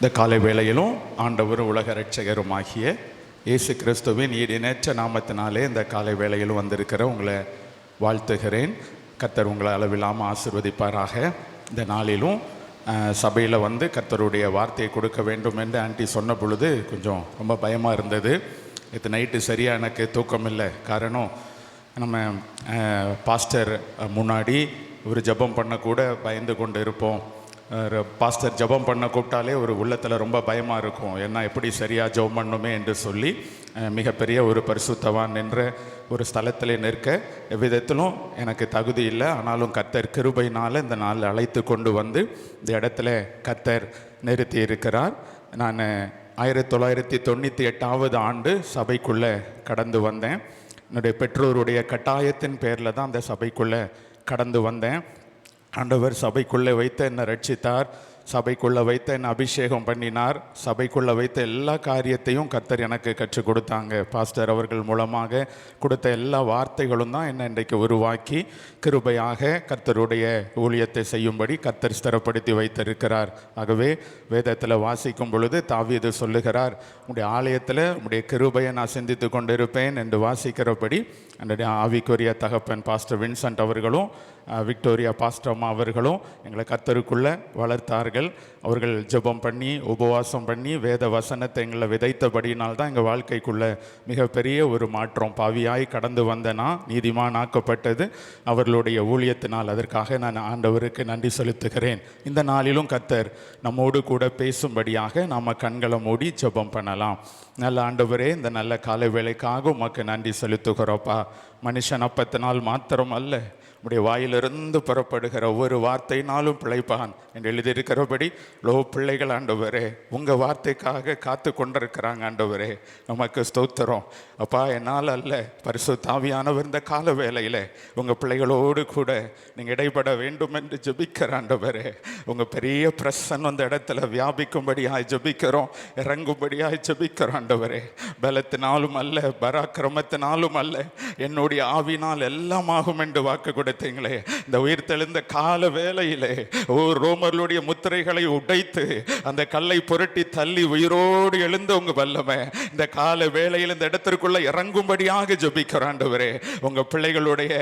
இந்த காலை வேளையிலும் ஆண்டவர் உலக இரட்சகருமாகிய இயேசு கிறிஸ்துவின் ஈடினேற்ற நாமத்தினாலே இந்த காலை வேளையிலும் வந்திருக்கிற உங்களை வாழ்த்துகிறேன். கர்த்தர் உங்களை அளவில்லாமல் ஆசீர்வதிப்பாராக. இந்த நாளிலும் சபையில் வந்து கர்த்தருடைய வார்த்தையை கொடுக்க வேண்டும் என்று ஆண்டி சொன்ன பொழுது கொஞ்சம் ரொம்ப பயமாக இருந்தது. இது நைட்டு சரியாக எனக்கு தூக்கம் இல்லை. காரணம், நம்ம பாஸ்டர் முன்னாடி ஒரு ஜெபம் பண்ணக்கூட பயந்து கொண்டு இருப்போம். பாஸ்டர் ஜெபம் பண்ண கூப்பிட்டாலே ஒரு உள்ளத்தில் ரொம்ப பயமாக இருக்கும். ஏன்னா எப்படி சரியாக ஜெபம் பண்ணணுமே என்று சொல்லி மிகப்பெரிய ஒரு பரிசுத்தவான் என்ற ஒரு ஸ்தலத்தில் நிற்க எவ்விதத்திலும் எனக்கு தகுதி இல்லை. ஆனாலும் கர்த்தர் கிருபையினால் இந்த நாள் அழைத்து கொண்டு வந்து இந்த இடத்துல கர்த்தர் நிறுத்தி இருக்கிறார். நான் 1998 ஆண்டு சபைக்குள்ளே கடந்து வந்தேன். என்னுடைய பெற்றோருடைய கட்டாயத்தின் பேரில் தான் அந்த சபைக்குள்ளே கடந்து வந்தேன். ஆண்டவர் சபைக்குள்ளே வைத்து என்னை ரட்சித்தார். சபைக்குள்ளே வைத்து என்னை அபிஷேகம் பண்ணினார். சபைக்குள்ளே வைத்த எல்லா காரியத்தையும் கர்த்தர் எனக்கு கற்றுக் கொடுத்தாங்க. பாஸ்டர் அவர்கள் மூலமாக கொடுத்த எல்லா வார்த்தைகளும் தான் என்னை இன்றைக்கு உருவாக்கி கிருபையாக கர்த்தருடைய ஊழியத்தை செய்யும்படி கர்த்தர் ஸ்திரப்படுத்தி வைத்திருக்கிறார். ஆகவே வேதத்தில் வாசிக்கும் பொழுது தாவீது சொல்லுகிறார், உடைய ஆலயத்தில் உடைய கிருபையை நான் சிந்தித்து கொண்டிருப்பேன் என்று வாசிக்கிறபடி என்னுடைய ஆவிக்குரிய தகப்பன் பாஸ்டர் வின்சென்ட் அவர்களும் விக்டோரியா பாஸ்டர் அம்மா அவர்களும் எங்களை கர்த்தருக்குள்ளே வளர்த்தார்கள். அவர்கள் ஜெபம் பண்ணி உபவாசம் பண்ணி வேத வசனத்தை எங்களை விதைத்தபடியினால் தான் எங்கள் வாழ்க்கைக்குள்ளே மிகப்பெரிய ஒரு மாற்றம். பாவியாய் கடந்து வந்தனா நீதிமான் ஆக்கப்பட்டது அவர்களுடைய ஊழியத்தினால். அதற்காக நான் ஆண்டவருக்கு நன்றி செலுத்துகிறேன். இந்த நாளிலும் கர்த்தர் நம்மோடு கூட பேசும்படியாக நாம் கண்களை மூடி ஜெபம் பண்ணலாம். நல்ல ஆண்டவரே, இந்த நல்ல காலை வேளைக்காக உமக்கு நன்றி செலுத்துகிறோப்பா. மனுஷன் அப்பத்தினால் மாத்திரம் அல்ல, உடைய வாயிலிருந்து புறப்படுகிற ஒவ்வொரு வார்த்தையினாலும் பிழைப்பான் என்று எழுதியிருக்கிறபடி பிள்ளைகள் ஆண்டவரே உங்கள் வார்த்தைக்காக காத்து கொண்டிருக்கிறாங்க. ஆண்டவரே நமக்கு ஸ்தோத்திரம் அப்பா. என்னால் அல்ல, பரிசுத்த ஆவியானவர் இந்த கால வேளையில் உங்கள் பிள்ளைகளோடு கூட நீங்கள் இடைப்பட வேண்டும் என்று ஜெபிக்கிற ஆண்டவரே. உங்கள் பெரிய பிரசன்னம் அந்த இடத்துல வியாபிக்கும்படியாய் ஜெபிக்கிறோம், இறங்கும்படியாய் ஜெபிக்கிறோம் ஆண்டவரே. பலத்தினாலும் அல்ல, பராக்கிரமத்தினாலும் அல்ல, என்னுடைய ஆவினால் எல்லாம் ஆகும் என்று வாக்கு கொடுத்தீங்களே. இந்த உயிர்த்தெழுந்த கால வேளையிலே ரோமர்களுடைய முத்திரைகளை உடைத்து அந்த கல்லை புரட்டி தள்ளி உயிரோடு எழுந்த உங்க வல்லமை இந்த கால வேளையில் இந்த இடத்திற்குள்ள இறங்கும்படியாக ஜெபிக்கிறோம் ஆண்டவரே. உங்க பிள்ளைகளுடைய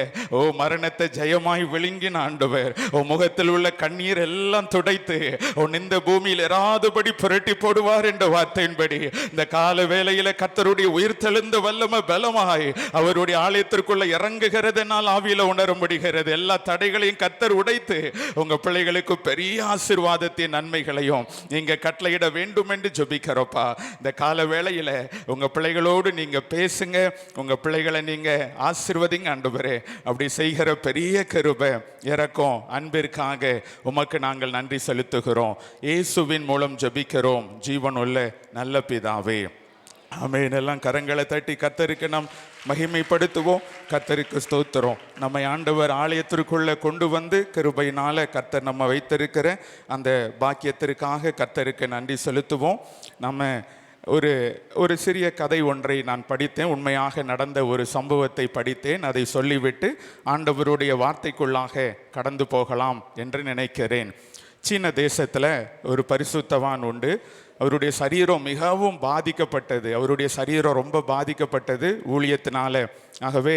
மரணத்தை ஜெயமாய் விழுங்கின ஆண்டவர் முகத்தில் உள்ள கண்ணீர் எல்லாம் துடைத்து இந்த பூமியில் எறாதபடி புரட்டி போடுவார் என்ற வார்த்தையின்படி இந்த கால வேளையில கர்த்தருடைய உயிர்த்தெழுந்த வல்லமை பலமாய் அவருடைய ஆலயத்திற்குள்ள இறங்குகிறதுனால் ஆவியில உணர முடிகிறது. எல்லா தடைகளையும் கர்த்தர் உடைத்து உங்க பிள்ளைகளுக்கு பெரிய ஆசீர்வாதத்தின் நன்மைகளையும் நீங்க கட்டளையிட வேண்டும் என்று ஜெபிக்கிறோப்பா. இந்த கால வேளையில உங்க பிள்ளைகளோடு நீங்க பேசுங்க, உங்க பிள்ளைகளை நீங்க ஆசீர்வதிங்க ஆண்டவரே. அப்படி செய்கிற பெரிய கிருபை இரக்கம் அன்பிற்காக உமக்கு நாங்கள் நன்றி செலுத்துகிறோம். இயேசுவின் மூலம் ஜெபிக்கிறோம் ஜீவனுள்ள நல்ல பிதாவே, ஆமென். எல்லாம் கரங்களை தட்டி கர்த்தருக்கு நாம் மகிமைப்படுத்துவோம். கர்த்தருக்கு ஸ்தோத்திரம். நம்மை ஆண்டவர் ஆலயத்திற்குள்ளே கொண்டு வந்து கிருபையினால கர்த்தர் நம்ம வைத்திருக்கிற அந்த பாக்கியத்திற்காக கர்த்தருக்கு நன்றி செலுத்துவோம். நம்ம ஒரு சிறிய கதை ஒன்றை நான் படித்தேன். உண்மையாக நடந்த ஒரு சம்பவத்தை படித்தேன். அதை சொல்லிவிட்டு ஆண்டவருடைய வார்த்தைக்குள்ளாக கடந்து போகலாம் என்று நினைக்கிறேன். சீன தேசத்தில் ஒரு பரிசுத்தவான் உண்டு. அவருடைய சரீரம் மிகவும் பாதிக்கப்பட்டது. அவருடைய சரீரம் ரொம்ப பாதிக்கப்பட்டது ஊழியத்தினால. ஆகவே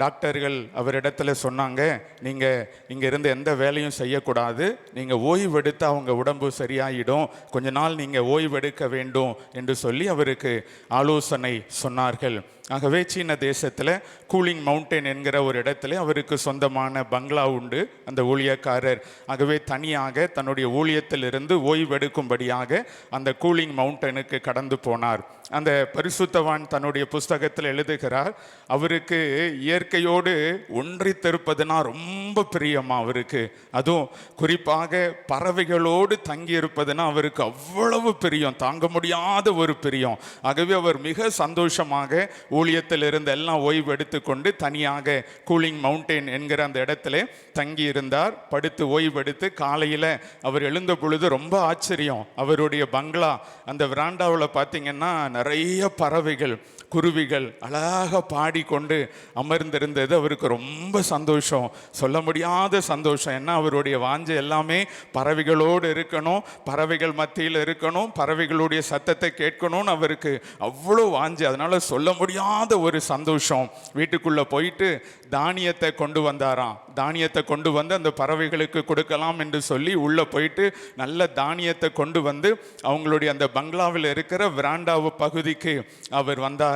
டாக்டர்கள் அவரிடத்துல சொன்னாங்க, நீங்கள் இங்கேருந்து எந்த வேலையும் செய்யக்கூடாது, நீங்கள் ஓய்வெடுத்து அவங்க உடம்பு சரியாயிடும், கொஞ்ச நாள் நீங்கள் ஓய்வெடுக்க வேண்டும் என்று சொல்லி அவருக்கு ஆலோசனை சொன்னார்கள். ஆகவே சீன தேசத்தில் கூலிங் மவுண்டன் என்கிற ஒரு இடத்துல அவருக்கு சொந்தமான பங்களா உண்டு அந்த ஊழியக்காரர். ஆகவே தனியாக தன்னுடைய ஊழியத்திலிருந்து ஓய்வெடுக்கும்படியாக அந்த கூலிங் மவுண்டனுக்கு கடந்து போனார். அந்த பரிசுத்தவான் தன்னுடைய புஸ்தகத்தில் எழுதுகிறார், அவருக்கு இயற்கையோடு ஒன்றித்திருப்பதுனா ரொம்ப பிரியமா அவருக்கு. அதுவும் குறிப்பாக பறவைகளோடு தங்கி இருப்பதுனா அவருக்கு அவ்வளவு பிரியம், தாங்க முடியாத ஒரு பிரியம். ஆகவே அவர் மிக சந்தோஷமாக ஊழியத்தில் இருந்து எல்லாம் ஓய்வு எடுத்துக்கொண்டு தனியாக கூலிங் மவுண்டன் என்கிற அந்த இடத்துல தங்கி இருந்தார். படுத்து ஓய்வெடுத்து காலையில் அவர் எழுந்த பொழுது ரொம்ப ஆச்சரியம். அவருடைய பங்களா அந்த விராண்டாவில் பார்த்தீங்கன்னா நிறைய பறவைகள், குருவிகள் அழகாக பாடிக்கொண்டு அமர்ந்திருந்தது. அவருக்கு ரொம்ப சந்தோஷம், சொல்ல முடியாத சந்தோஷம். ஏன்னா அவருடைய வாஞ்சை எல்லாமே பறவைகளோடு இருக்கணும், பறவைகள் மத்தியில் இருக்கணும், பறவைகளுடைய சத்தத்தை கேட்கணும்னு அவருக்கு அவ்வளோ வாஞ்சை. அதனால சொல்ல முடியாத ஒரு சந்தோஷம். வீட்டுக்குள்ளே போயிட்டு தானியத்தை கொண்டு வந்தாராம். தானியத்தை கொண்டு வந்து அந்த பறவைகளுக்கு கொடுக்கலாம் என்று சொல்லி உள்ளே போயிட்டு நல்ல தானியத்தை கொண்டு வந்து அவங்களுடைய அந்த பங்களாவில் இருக்கிற விராண்டாவு பகுதிக்கு அவர் வந்தாராம்.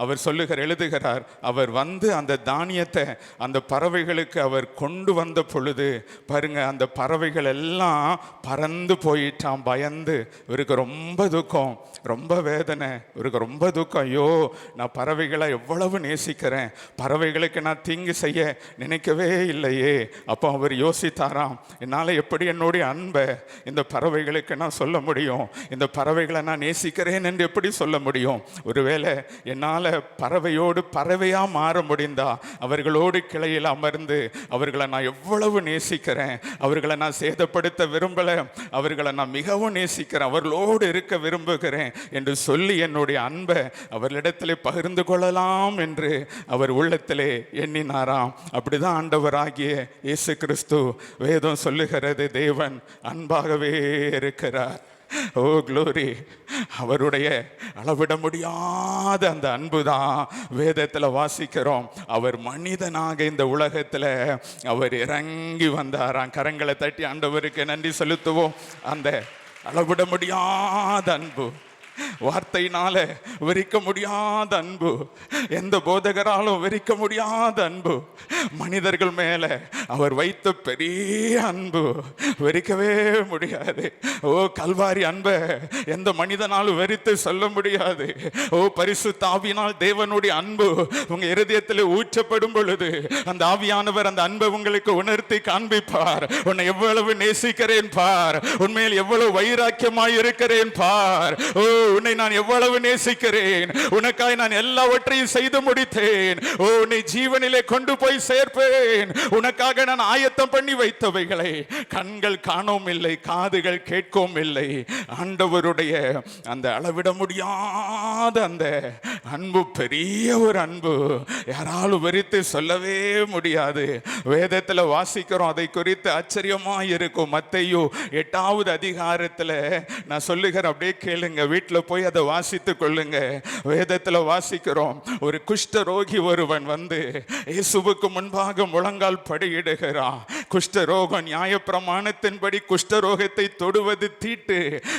அவர் எழுதுகிறார், அவர் வந்து அந்த தானியத்தை அந்த பறவைகளுக்கு அவர் கொண்டு வந்த பொழுது பாருங்க, அந்த பறவைகள் எல்லாம் பறந்து போயிட்டான் பயந்து. இவருக்கு ரொம்ப துக்கம், ரொம்ப வேதனை, இவருக்கு ரொம்ப துக்கம். ஐயோ, நான் பறவைகளை எவ்வளவு நேசிக்கிறேன், பறவைகளுக்கு நான் தீங்கு செய்ய நினைக்கவே இல்லையே. அப்போ அவர் யோசித்தாராம், என்னால் எப்படி என்னுடைய அன்பை இந்த பறவைகளுக்கு நான் சொல்ல முடியும், இந்த பறவைகளை நான் நேசிக்கிறேன் என்று எப்படி சொல்ல முடியும்? ஒருவேளை என்னால் பறவையோடு பறவையாக மாற முடிந்தா அவர்களோடு கிளையில் அமர்ந்து அவர்களை நான் எவ்வளவு நேசிக்கிறேன், அவர்களை நான் சேதப்படுத்த விரும்பலை, அவர்களை நான் மிகவும் நேசிக்கிறேன், அவர்களோடு இருக்க விரும்புகிறேன் என்று சொல்லி என்னுடைய அன்பை அவர்களிடத்திலே பகிர்ந்து கொள்ளலாம் என்று அவர் உள்ளத்திலே எண்ணினாராம். அப்படிதான் ஆண்டவராகிய இயேசு கிறிஸ்து, வேதம் சொல்லுகிறது, தேவன் அன்பாகவே இருக்கிறார். ஓ க்ளோரி! அவருடைய அளவிட முடியாத அந்த அன்பு தான் வேதத்தில் வாசிக்கிறோம். அவர் மனிதனாக இந்த உலகத்தில் அவர் இறங்கி வந்தாராம். கரங்களை தட்டி ஆண்டவருக்கு நன்றி செலுத்துவோம். அந்த அளவிட முடியாத அன்பு, வார்த்தையினால விரிக்க முடியாத அன்பு, எந்த போதகராலும் விரிக்க முடியாத அன்பு, மனிதர்கள் மேல அவர் வைத்த பெரிய அன்பு விரிக்கவே முடியாது. ஓ கல்வாரி அன்பை எந்த மனிதனாலும் வெறித்து சொல்ல முடியாது. ஓ பரிசுத்த ஆவியினால் தேவனுடைய அன்பு உங்க இருதயத்தில் ஊற்றப்படும் பொழுது அந்த ஆவியானவர் அந்த அன்பை உங்களுக்கு உணர்த்தி காண்பிப்பார். உன்னை எவ்வளவு நேசிக்கிறேன் பார், உண்மையில் எவ்வளவு வைராக்கியமாய் இருக்கிறேன் பார். ஓ உன்னை நான் எவ்வளவு நேசிக்கிறேன், உனக்காய் நான் எல்லாவற்றையும் செய்து முடித்தேன். ஓ உன்னை ஜீவனிலே கொண்டு போய் சேர்ப்பேன். உனக்காக நான் ஆயத்தம் பண்ணி வைத்தவைகளை கண்கள் காணவும் இல்லை, காதுகள் கேட்கவும் இல்லை. ஆண்டவருடைய அந்த அளவிட முடியாத அந்த அன்பு பெரிய ஒரு அன்பு, யாராலும் வெறித்து சொல்லவே முடியாது. வேதத்தில் வாசிக்கிறோம், அதை குறித்து ஆச்சரியமாக இருக்கும். மத்தேயு 8வது அதிகாரத்தில் நான் சொல்லுகிறேன், அப்படியே கேளுங்க, வீட்டில் போய் அதை வாசித்துக் கொள்ளுங்க. வேதத்தில் வாசிக்கிறோம், ஒரு குஷ்டரோகி ஒருவன் வந்து இயேசுவுக்கு முன்பாக முழங்கால் படியிடுகிறான். குஷ்டரோகம் நியாயப்பிரமாணத்தின்படி குஷ்டரோகத்தை தொடுவது தீட்டு.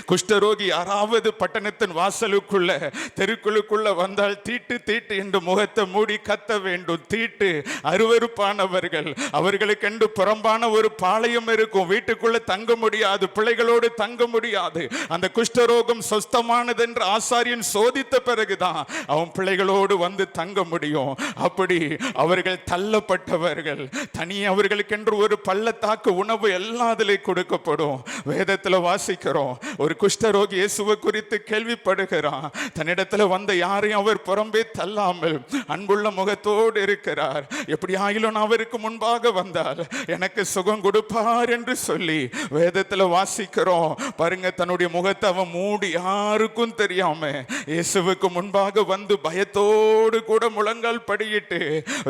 குஷ்டரோகி யாராவது பட்டணத்தின் வாசலுக்குள்ள தெருக்குள்ளுக்குள்ள வந்தால் தீட்டு தீட்டு என்று முகத்தை மூடி கத்த வேண்டும். தீட்டு, அருவருப்பானவர்கள், அவர்களுக்கென்று புறம்பான ஒரு பாளையம் இருக்கும். வீட்டுக்குள்ள தங்க முடியாது, பிள்ளைகளோடு தங்க முடியாது. அந்த குஷ்டரோகம் சொஸ்தமானது என்று ஆசாரியன் சோதித்த பிறகுதான் அவன் பிள்ளைகளோடு வந்து தங்க முடியும். அப்படி அவர்கள் தள்ளப்பட்டவர்கள், தனி அவர்களுக்கென்று ஒரு பள்ளத்தாக்கு உணவு எல்லாம் அதிலே கொடுக்கப்படும். வேதத்தில் வாசிக்கிறோம், ஒரு குஷ்டரோகி இயேசுவை குறித்து கேள்விப்படுகிறான். தன்னிடத்தில் வந்த யாரையும் அவர் புறம்பே தள்ளாமல் அன்புள்ள முகத்தோடு இருக்கிறார். எப்படி ஆயிலும் அவருக்கு முன்பாக வந்தால் எனக்கு சுகம் கொடுப்பார் என்று சொல்லி வேதத்தில் வாசிக்கிறோம். பாருங்க, தன்னுடைய முகத்தை அவன் மூடி யாருக்கும் தெரியாம இயேசுவுக்கு முன்பாக வந்து பயத்தோடு கூட முழங்கால் படியிட்டு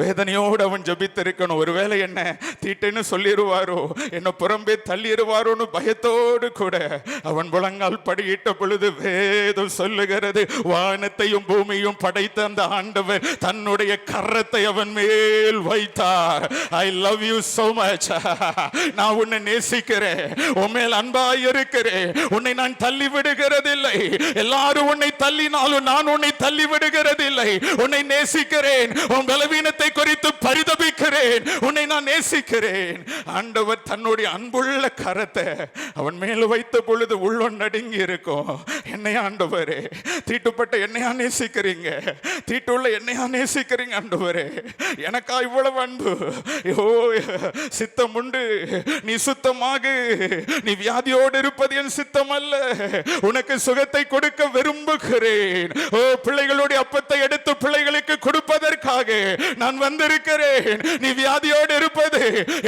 வேதனையோடு அவன் ஜபித்திருக்கணும். ஒருவேளை என்ன தீட்டுன்னு சொல்லிடுவாரோ, என்ன புறம்பே தள்ளிடுவாரோன்னு பயத்தோடு கூட அவன் முழங்கால் படியிட்ட பொழுது வேதம் சொல்லுகிறது, வானத்தையும் பூமியும் படைத்த அந்த ஆண்டவர் தன்னுடைய கரத்தை அவன் மேல் வைத்தார். I love you so much. நான் உன்னை நேசிக்கிறேன், உன் மேல் அன்பாய் இருக்கிறேன், உன்னை நான் தள்ளி விடுகிறதில்லை. எல்லாரும் உன்னை தள்ளினாலும் நான் உன்னை தள்ளி விடுகிறதில்லை. உன்னை நேசிக்கிறேன், உன் பலவீனத்தை குறித்து பரிதபிக்கிறேன், உன்னை நான் நேசிக்கிறேன். ஆண்டவர் தன்னுடைய அன்புள்ள கரத்தை அவன் மேல் வைத்த பொழுது உள்ளொன் நடுங்கி இருக்கும். என்னை ஆண்டவரே, தீட்டுப்பட்ட என்னையா நேசிக்கிறீங்க, தீட்டுள்ள என்னையா நேசிக்கிறீங்க ஆண்டவரே, எனக்கா இவ்வளவு அன்பு? ஓ சித்தம் உண்டு, நீ சுத்தமாக, நீ வியாதியோடு இருப்பது என் சித்தம் அல்ல, உனக்கு சுகத்தை கொடுக்க விரும்புகிறேன். ஓ பிள்ளைகளுடைய அப்பத்தை எடுத்து பிள்ளைகளுக்கு கொடுப்பதற்காக நான் வந்திருக்கிறேன். நீ வியாதியோடு இருப்பது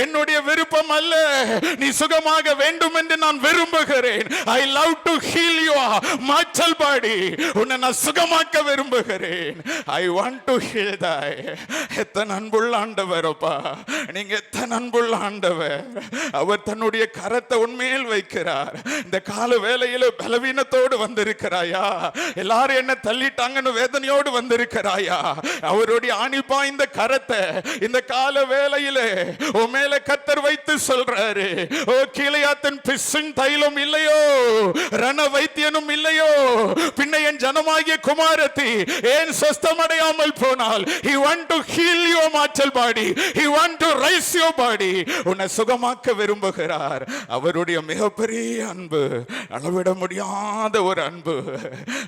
என்னுடைய என்னுடைய விருப்பம் அல்ல, நீ சுகமாக வேண்டும் என்று நான் விரும்புகிறேன். I love to heal your mortal body. உன்னை நான் சுகமாக்க விரும்புகிறேன். I want to heal thy. எத்தனை அன்புள்ள ஆண்டவரப்பா, நீங்க எத்தனை அன்புள்ள ஆண்டவர். அவர் தன்னுடைய கரத்தை உண்மையில் வைக்கிறார். இந்த கால வேளையில பலவீனத்தோடு வந்திருக்கிறாயா? எல்லாரும் என்ன தள்ளிட்டாங்கன்னு வேதனையோடு வந்திருக்கிறாயா? அவருடைய ஆணிப்பா இந்த கரத்தை இந்த கால வேளையில உன் மேல கர்த்தர் வைத்து சொல்றாரு, ஓ கீலேயாத்தின் பிசின் தைலம் இல்லையோ, ரண வைத்தியனும் இல்லையோ, பின்ன என் ஜனமாகிய குமாரத்தி ஏன் சொஸ்தமடையாமல் போனால்? He want to heal your mortal body. He want to raise your body. உன்னை சுகமாக்க விரும்புகிறார். அவருடைய மிகப்பெரிய அன்பு, அளவிட முடியாத ஒரு அன்பு.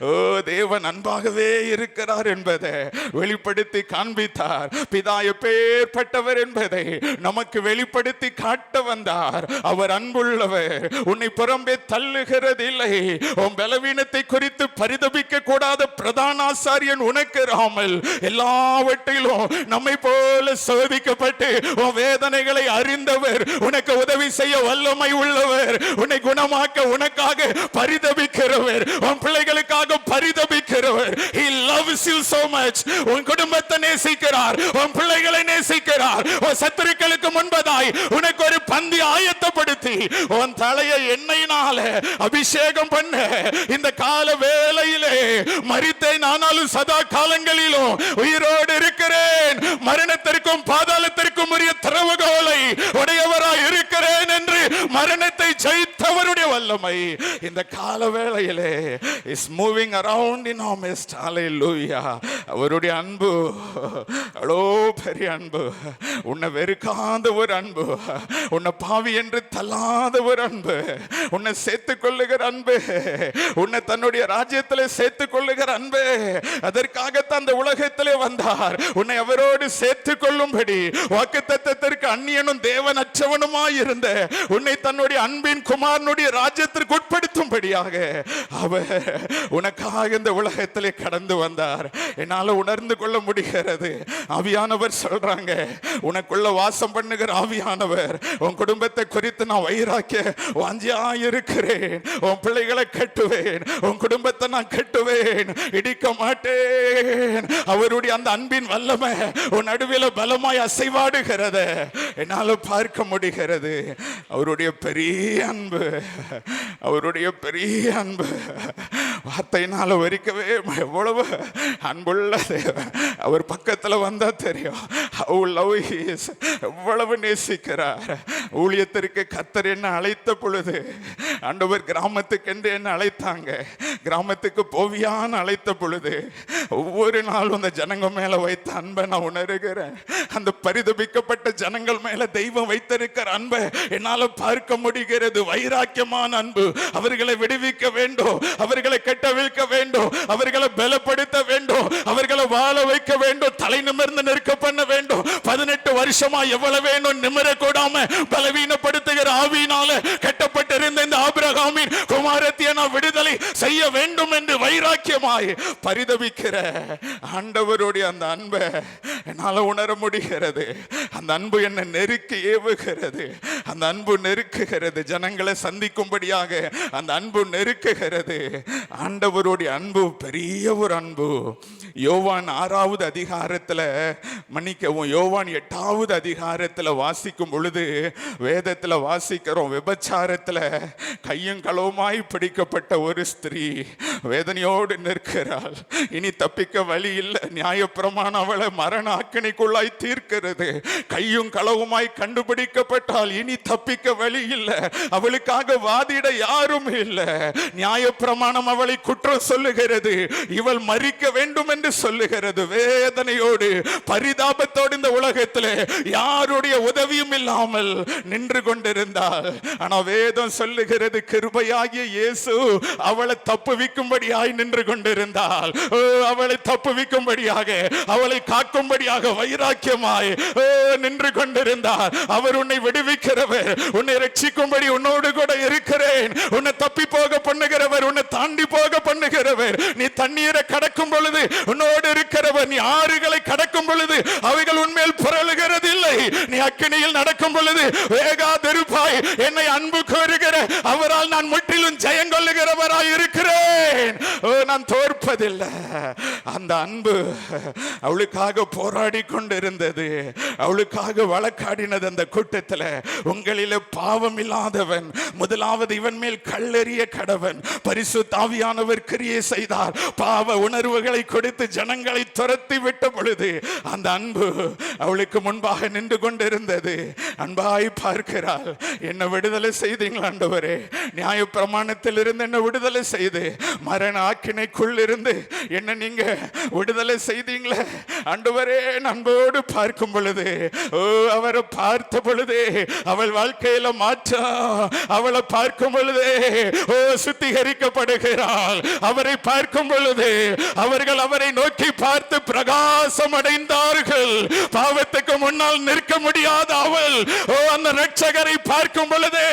ஓ தேவன் அன்பாகவே இருக்கிறார் என்பதை வெளிப்படுத்தி காண்பித்தார். பிதா எப்பேற்பட்டவர் என்பதை நமக்கு வெளிப்படுத்தி காட்ட வந்தார். அவர் அன்புள்ளவர். உன்னை புறம்பே தள்ளுகிறது இல்லை. உன் பலவீனத்தை குறித்து பரிதபிக்க கூடாத பிரதான ஆசாரியன் உனக்கு ராமல் எல்லாவற்றிலும் நம்மை போல சோதிக்கப்பட்டு உன் வேதனைகளை அறிந்தவர், உனக்கு உதவி செய்ய வல்லமை உள்ளவர், உன்னை குணமாக்க உனக்காக பரிதபிக்கிறவர், உன் பிள்ளைகளுக்காக பரிதபிக்கிறவர். He loves you so much. உன் குடும்பத்தை நேசிக்கிறார், உன் பிள்ளைகளை நேசிக்கிறார். உன் சத்துருக்களுக்கு முன்பதாய் உனக்கு ஒரு பந்தி ஆயத்தப்படுத்தி உன் தலையை எண்ணெயினால அபிஷேகம் பண்ண இந்த கால வேளையிலே மரித்தேன் ஆனாலும் சதா காலங்களிலும் உயிரோடு இருக்கிறேன், மரணத்திற்கும் பாதாளத்திற்கும் உரிய திறவுகோலை உடையவராய் இருக்கிறேன் என்று மரணத்தை ஜெயித்தவருடைய வல்லமை இந்த கால வேளையிலே is moving around in our midst. Hallelujah. அவருடைய அன்பு அவ்வளோ பெரிய அன்பு, உன்னை வெறுக்காத ஒரு அன்பு, உன்னை பாவி என்று தள்ளாத ஒரு அன்பு, உன்னை சேர்த்துக் கொள்ளுகிற அன்பு, உன்னை தன்னுடைய ராஜ்யத்திலே சேர்த்துக் கொள்ளுகிற அன்பு. அதற்காகத்தான் அந்த உலகத்திலே வந்தார், உன்னை அவரோடு சேர்த்துக் கொள்ளும்படி. வாக்குத்தத்தத்திற்கு அந்நியனும் தேவன் அற்றவனுமாய் இருந்த உன்னை தன்னுடைய அன்பின் குமாரனுடைய ராஜ்யத்திற்கு உட்படுத்தும்படியாக அவர் உனக்காக இந்த உலகத்திலே கடந்து வந்தார். என்னால உணர்ந்து கொள்ள முடிகிறது. ஆவியானவர் சொல்றாங்க, உனக்குள்ள வாசம் பண்ணுகிற ஆவியானவர், உன் குடும்பத்தை குறித்து நான் வைராக்கிய வாஞ்சியா இருக்கிறேன். உன் பிள்ளைகளை கட்டுவேன், உன் குடும்பத்தை நான் கட்டுவேன், இடிக்க மாட்டேன். அவருடைய அந்த அன்பின் வல்லமை உன் நடுவில் பலமாய் அசைவாடுகிறது, என்னால பார்க்க முடிகிறது. அவருடைய பெரிய அன்பு, அவருடைய பெரிய அன்பு வார்த்தையினால வரிக்கவே எவ்வளவு அன்புள்ள தேவன். அவர் பக்கத்துல வந்தா தெரியும் எவ்வளவு நேசிக்கிறார். ஊழியத்திற்கு கர்த்தர் என்ன அழைத்த பொழுது, ஆண்டவர் கிராமத்துக்கு என்று என்ன அழைத்தாங்க, கிராமத்துக்கு போவியான்னு அழைத்த பொழுது ஒவ்வொரு நாளும் அந்த ஜனங்க மேல வைத்த அன்பை நான் உணர்கிறேன். அந்த பரிதபிக்கப்பட்ட ஜனங்கள் மேல தெய்வம் வைத்திருக்கிற அன்பை என்னால பார்க்க முடிகிறது. வைராக்கியமான அன்பு. அவர்களை விடுவிக்க வேண்டும், அவர்களை கட்டவிழ்க்க வேண்டும், அவர்களை பலப்படுத்த வேண்டும், அவர்களை வாழ வைக்க வேண்டும், தலை நிமிர்ந்து நிற்க பண்ண வேண்டும். 18 வருஷமா எவ்வளவு வேணும் நிமிர கூடாம பலவீனப்படுத்துகிற ஆவியினால கட்டப்பட்டிருந்த இந்த ஆபிரகாமின் குமாரத்தியை நான் விடுதலை செய்ய வேண்டும் என்று வைராக்கியமாய் பரிதபிக்கிற ஆண்டவருடைய அந்த அன்பை என்னால உணர முடிகிறது. அந்த அன்பு என்னை நெருக்கி ஏவுகிறது, அந்த அன்பு நெருக்குகிறது, ஜனங்களை சந்திக்கும்படியாக அந்த அன்பு நெருக்குகிறது. ஆண்டவருடைய அன்பு பெரிய ஒரு அன்பு. யோவான் 6வது அதிகாரத்தில், மன்னிக்கவும், யோவான் 8வது அதிகாரத்தில் வாசிக்கும் பொழுது வேதத்தில் வாசிக்கிறோம், விபச்சாரத்தில் கையும் களவுமாய் பிடிக்கப்பட்ட ஒரு ஸ்திரீ வேதனையோடு நிற்கிறாள். இனி தப்பிக்க வழி இல்லை. நியாயப்பிரமாணம் அவளை மரண ஆக்கினைக்குள்ளாய் தீர்க்கிறது. கையும் களவுமாய் கண்டுபிடிக்கப்பட்டால் இனி தப்பிக்க வழி இல்லை. அவளுக்காக வாதிட யாரும் இல்லை. நியாயப்பிரமாணம் அவளை குற்றம் சொல்லுகிறது, இவள் மரிக்க வேண்டும் என்று சொல்லுகிறது. வேதனையோடு பரிதாபத்தோடு இந்த உலகத்தில் யாருடைய உதவியும் இல்லாமல் நின்று கொண்டிருந்தாள். ஆனா வேதம் சொல்லுகிறது, கிருபையாகிய இயேசு அவளை தப்புவிக்கும் காக்கும்படியாய் நின்று கொண்டிருந்தால், அவளை தப்புவிக்கும்படியாக, அவளை காக்கும்படியாக வைராக்கியமாய் நின்று கொண்டிருந்தார். அவர் உன்னை விடுவிக்கிறவர், உன்னை ரட்சிக்கும்படி உன்னோடு கூட இருக்கிறேன். உன்னை தப்பி போக பண்ணுகிறவர், உன்னை தாண்டி போக பண்ணுகிறவர். நீ தண்ணீரை கடக்கும் பொழுது உன்னோடு இருக்கிறவர். நீ ஆறுகளை கடக்கும் பொழுது அவைகள் உன்மேல் புரளுகிறது இல்லை. நீ அக்கினியில் நடக்கும் பொழுது வேகாதிருப்பாய். என்னை அன்பு கோருகிற அவரால் நான் முற்றிலும் ஜெயங்கொள்ளுகிறவராய் இருக்கிறேன். நான் தோற்பதில்லை. அந்த அன்பு அவளுக்காக போராடி கொண்டிருந்தது. அவளுக்காக வழக்காடினது அந்த கூட்டத்தில். உங்களிலே பாவம் இல்லாதவன் முதலாவது இவன் மேல் கல்லெறிய கடவன். பரிசுத்த ஆவியானவர் கிரியை செய்தார். பாவ உணர்வுகளை கொடுத்து ஜனங்களை துரத்தி விட்ட பொழுது அந்த அன்பு அவளுக்கு முன்பாக நின்று கொண்டிருந்தது. அன்பாய் பார்க்கிறாள். என்ன விடுதலை செய்தீங்களா ஆண்டவரே? நியாய பிரமாணத்தில் இருந்து என்ன விடுதலை செய்து மரண ஆக்கினைக்குள் இருந்து என்ன நீங்க விடுதலை செய்தீங்களே ஆண்டவரே. அன்போடு பார்க்கும் பொழுது, அவரை பார்த்த பொழுதே அவள் வாழ்க்கையில மாற்றம். அவளை பார்க்கும் பொழுதே சுத்திகரிக்கப்படுகிறாள். அவரை பார்க்கும் பொழுது அவர்கள் அவரை நோக்கி பார்த்து பிரகாசம் அடைந்தார்கள். பாவத்துக்கு முன்னால் நிற்க முடியாத அவள் அந்த இரட்சகரை பார்க்கும் பொழுது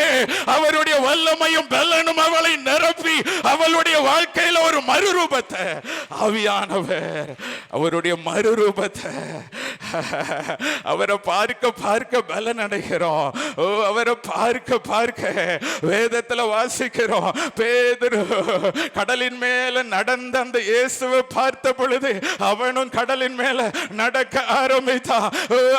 அவருடைய வல்லமையும் பலனும் அவளை நிரப்பி அவளுடைய வாழ்க்கையில் ஒரு மறுரூபத்தை, ஆவியானவர் அவருடைய மறுரூபத்தை, அவரை பார்க்க பார்க்க பலன் அடைகிறோம். அவரை பார்க்க பார்க்க வேதத்தில் வாசிக்கிறோம். பேதுரு கடலின் மேல நடந்த அந்த இயேசுவை பார்த்த பொழுது அவனும் கடலின் மேல நடக்க ஆரம்பித்தான்.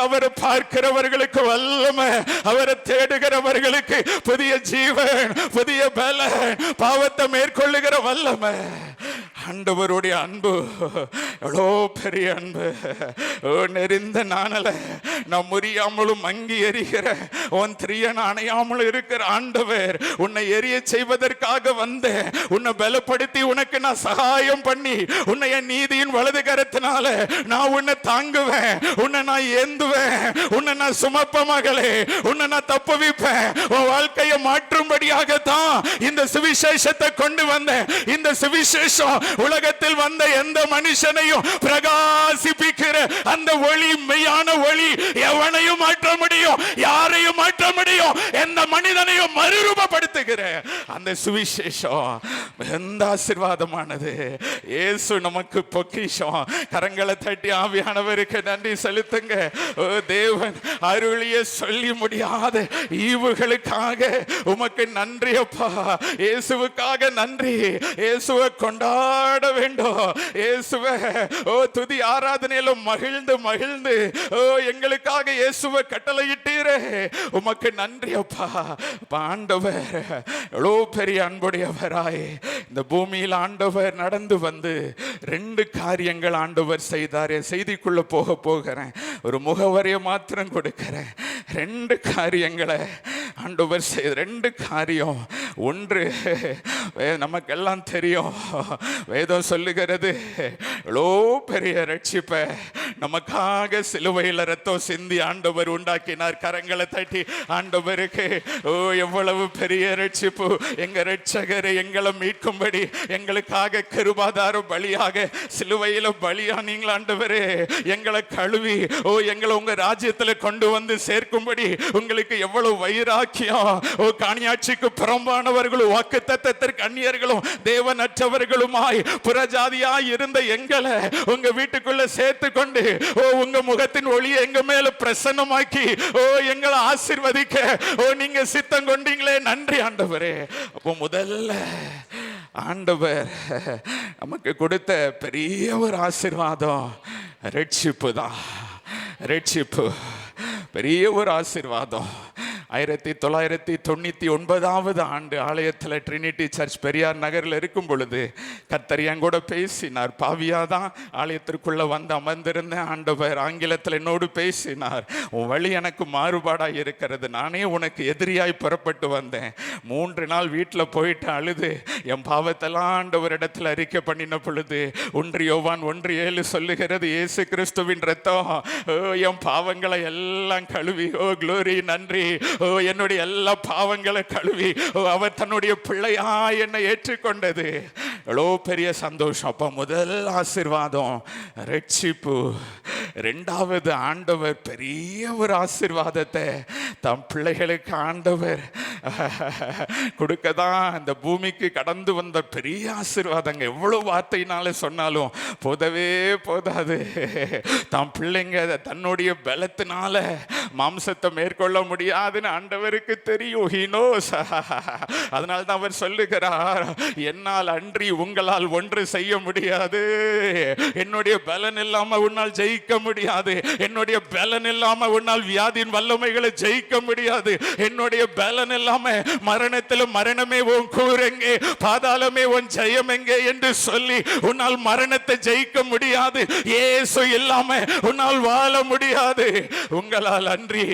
அவரை பார்க்கிறவர்களுக்கு வல்லமை, அவரை தேடுகிறவர்களுக்கு புதிய ஜீவன், புதிய பலன், பாவத்தை மேற்கொள்ளுகிற வல்லமை. ஆண்டவருடைய அன்பு எவ்வளோ பெரிய அன்பு. நெறிந்த நாணல நான் முறியாமலும் மங்கி எரிகிற உன் திரியன் அணையாமலும் இருக்கிற ஆண்டவர் உன்னை எரிய செய்வதற்காக வந்த உன்னை பலப்படுத்தி உனக்கு நான் சகாயம் பண்ணி உன்னை என் நீதியின் வலது கரத்தினால நான் உன்னை தாங்குவேன், உன்னை நான் ஏந்துவேன், உன்னை நான் சுமப்ப மகளே, உன்னை நான் தப்புவிப்பேன். உன் வாழ்க்கையை மாற்றும்படியாகத்தான் இந்த சுவிசேஷத்தை கொண்டு வந்தேன். இந்த சுவிசேஷம் உலகத்தில் வந்த எந்த மனுஷனையும் பிரகாசிப்பிக்கிற அந்த ஒளி, மெய்யான ஒளி எவனையும் மாற்ற முடியும், யாரையும் மாற்ற முடியும், எந்த மனிதனையும் மறுரூபப்படுத்துகிற அந்த சுவிசேஷம் எந்த ஆசீர்வாதமானது. இயேசு நமக்கு பொக்கிஷம். கரங்களை தட்டி ஆவியானவருக்கு நன்றி செலுத்துங்க. தேவன் அருளிய சொல்லி முடியாத ஈவுகளுக்காக உமக்கு நன்றி அப்பா. இயேசுவுக்காக நன்றி. இயேசுவை கொண்டாட வேண்டும். இயேசுவை துதி ஆராதனையில மகிழ்ந்து மகிழ்ந்து எங்களுக்காக இயேசுவை கட்டளையிட்டீரே, உமக்கு நன்றி அப்பா. ஆண்டவர் எவ்வளோ பெரிய அன்புடையவராய் இந்த பூமியில் ஆண்டவர் நடந்து வந்து 2 காரியங்கள் ஆண்டவர் செய்தார். செய்திக்குள்ள போகிறேன். ஒரு முகவரியை மாத்திரம் கொடுக்கிறேன். 2 காரியங்களை ஆண்டவர் செய்த 2 காரியம். ஒன்று நமக்கெல்லாம் தெரியும், வேதம் சொல்லுகிறது எவ்வளோ பெரிய ரட்சிப்பை நமக்காக சிலுவையில் ரத்தம் சிந்தி ஆண்டவர் உண்டாக்கினார். கரங்களை தட்டி ஆண்டவருக்கு எவ்வளவு பெரிய ரட்சிப்பு. எங்க ரட்சகரை எங்களை மீட்கும்படி எங்களுக்காக கிருபாதார பலியாக சிலுவையில் பலியானீங்களா ஆண்டவரே. எங்களை கழுவி எங்களை உங்க ராஜ்யத்தில் கொண்டு வந்து சேர்க்கும்படி உங்களுக்கு எவ்வளவு வைராக்கியம். காணியாட்சிக்கு புறம்பானவர்களும் வாக்குத்தத்தத்திற்கு அந்நியர்களும் தேவனற்றவர்களுமாய் புறஜாதியாய் இருந்த எங்களை உங்க வீட்டுக்குள்ள சேர்த்து கொண்டு உங்க முகத்தின் ஒளியை எங்க மேல பிரசன்னமாக்கி எங்களை ஆசீர்வதிக்க நீங்க சித்தம் கொண்டீங்களே, நன்றி ஆண்டவரே. அப்போ முதல்ல ஆண்டவர் நமக்கு கொடுத்த பெரிய ஒரு ஆசீர்வாதம் ரட்சிப்பு தான். ரட்சிப்பு பெரிய ஒரு ஆசீர்வாதம். 1999 ஆண்டு ஆலயத்தில் ட்ரினிட்டி சர்ச் பெரியார் நகரில் இருக்கும் பொழுது கர்த்தர் என் கூட பேசினார். பாவியாதான் ஆலயத்திற்குள்ள வந்து அமர்ந்திருந்தேன். ஆண்டவர் ஆங்கிலத்தில் என்னோடு பேசினார். உன் வழி எனக்கு மாறுபாடாக இருக்கிறது, நானே உனக்கு எதிரியாய் புறப்பட்டு வந்தேன். 3 நாள் வீட்டில் போயிட்டு அழுது என் பாவத்தெல்லாம் ஆண்டவரிடத்தில் அறிக்கை பண்ணின பொழுது 1 யோவான் 1:7 சொல்லுகிறது, இயேசு கிறிஸ்துவின் ரத்தம் என் பாவங்களை எல்லாம் கழுவி, க்ளோரி, நன்றி, என்னுடைய எல்லா பாவங்களை கழுவி அவர் தன்னுடைய பிள்ளையா என்னை ஏற்றுக்கொண்டது. எவ்வளோ பெரிய சந்தோஷம். அப்போ முதல் ஆசீர்வாதம் ரட்சிப்பு. ரெண்டாவது, ஆண்டவர் பெரிய ஒரு ஆசீர்வாதத்தை தம் பிள்ளைகளுக்கு ஆண்டவர் கொடுக்கதான் இந்த பூமிக்கு கடந்து வந்த பெரிய ஆசீர்வாதங்க. எவ்வளோ வார்த்தையினால சொன்னாலும் போதவே போதாது. தம் பிள்ளைங்க தன்னுடைய பலத்தினால மாம்சத்தை மேற்கொள்ள முடியாதுன்னு ஆண்டவருக்கு தெரியும். அதனால தான் அவர் சொல்லுகிறார், என்னால் அன்றி உங்களால் ஒன்று செய்ய முடியாது. என்னுடைய பலன் இல்லாம உன்னால் ஜெயிக்க முடியாது. என்னுடைய பலன் இல்லாம உன்னால் வியாதியின் வல்லமைகளை ஜெயிக்க முடியாது. என்னுடைய பலன் இல்லாம மரணத்திலும் மரணமே உன் கூரெங்கே, பாதாளமே உன் ஜெயம் எங்கே என்று சொல்லி உன்னால் மரணத்தை ஜெயிக்க முடியாது. இயேசு இல்லாம உன்னால் வாழ முடியாது. உங்களால் அன்றி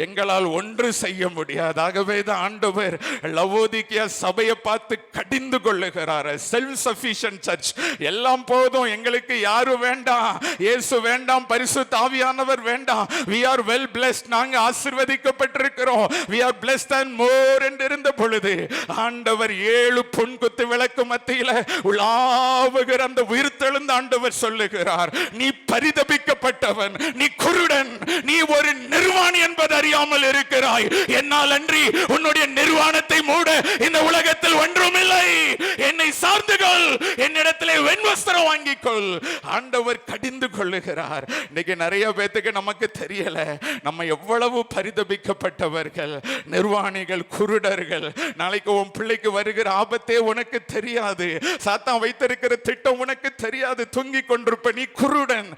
எங்களால் ஒன்று செய்ய முடியாது. ஆகவே தான் ஆண்டவர் லவோதிக்கியா சபையை பார்த்து கடிந்து கொள்ளுகிறார். செல்ஃப் சஃபிஷியன்ட் சர்ச், எல்லாம் போதும், எங்களுக்கு யாரும் வேண்டாம், இயேசு வேண்டாம், பரிசுத்த ஆவியானவர் வேண்டாம். we are well blessed, நாங்க ஆசீர்வதிக்கப்பட்டிருக்கிறோம், we are blessed and more என்று இருந்த பொழுது ஆண்டவர் 7 பொன்குத்து விளக்கு மத்தியில உலாவுகிற அந்த உயிர்த்தெழுந்த ஆண்டவர் சொல்லுகிறார், நீ பரிதபிக்கப்பட்டவன், நீ குருடன், நீ ஒரு நிர்வாணி என்பது அறியாமல் இருக்கிறாய். என்னால் அன்றி உன்னுடைய நிர்வாணத்தை மூட இந்த உலகத்தில் ஒன்றும் இல்லை. என்னை சார்ந்துகள், என்னிடத்திலே வெண்வஸ்திரம் வாங்கிக்கொள். ஆண்டவர் கடிந்து கொள்ளுகிறார். இன்னைக்கு நிறைய பேத்துக்கு நமக்கு தெரியல, நம்ம எவ்வளவு பரிதபிக்கப்பட்டவர்கள், நிர்வாணிகள், குருடர்கள். நாளைக்கு உன் பிள்ளைக்கு வருகிற ஆபத்தே உனக்கு தெரியாது. சாத்தான் வைத்திருக்கிற திட்டம் உனக்கு தெரியாது. தூங்கிக் கொண்டிருப்ப நீ குருடன்.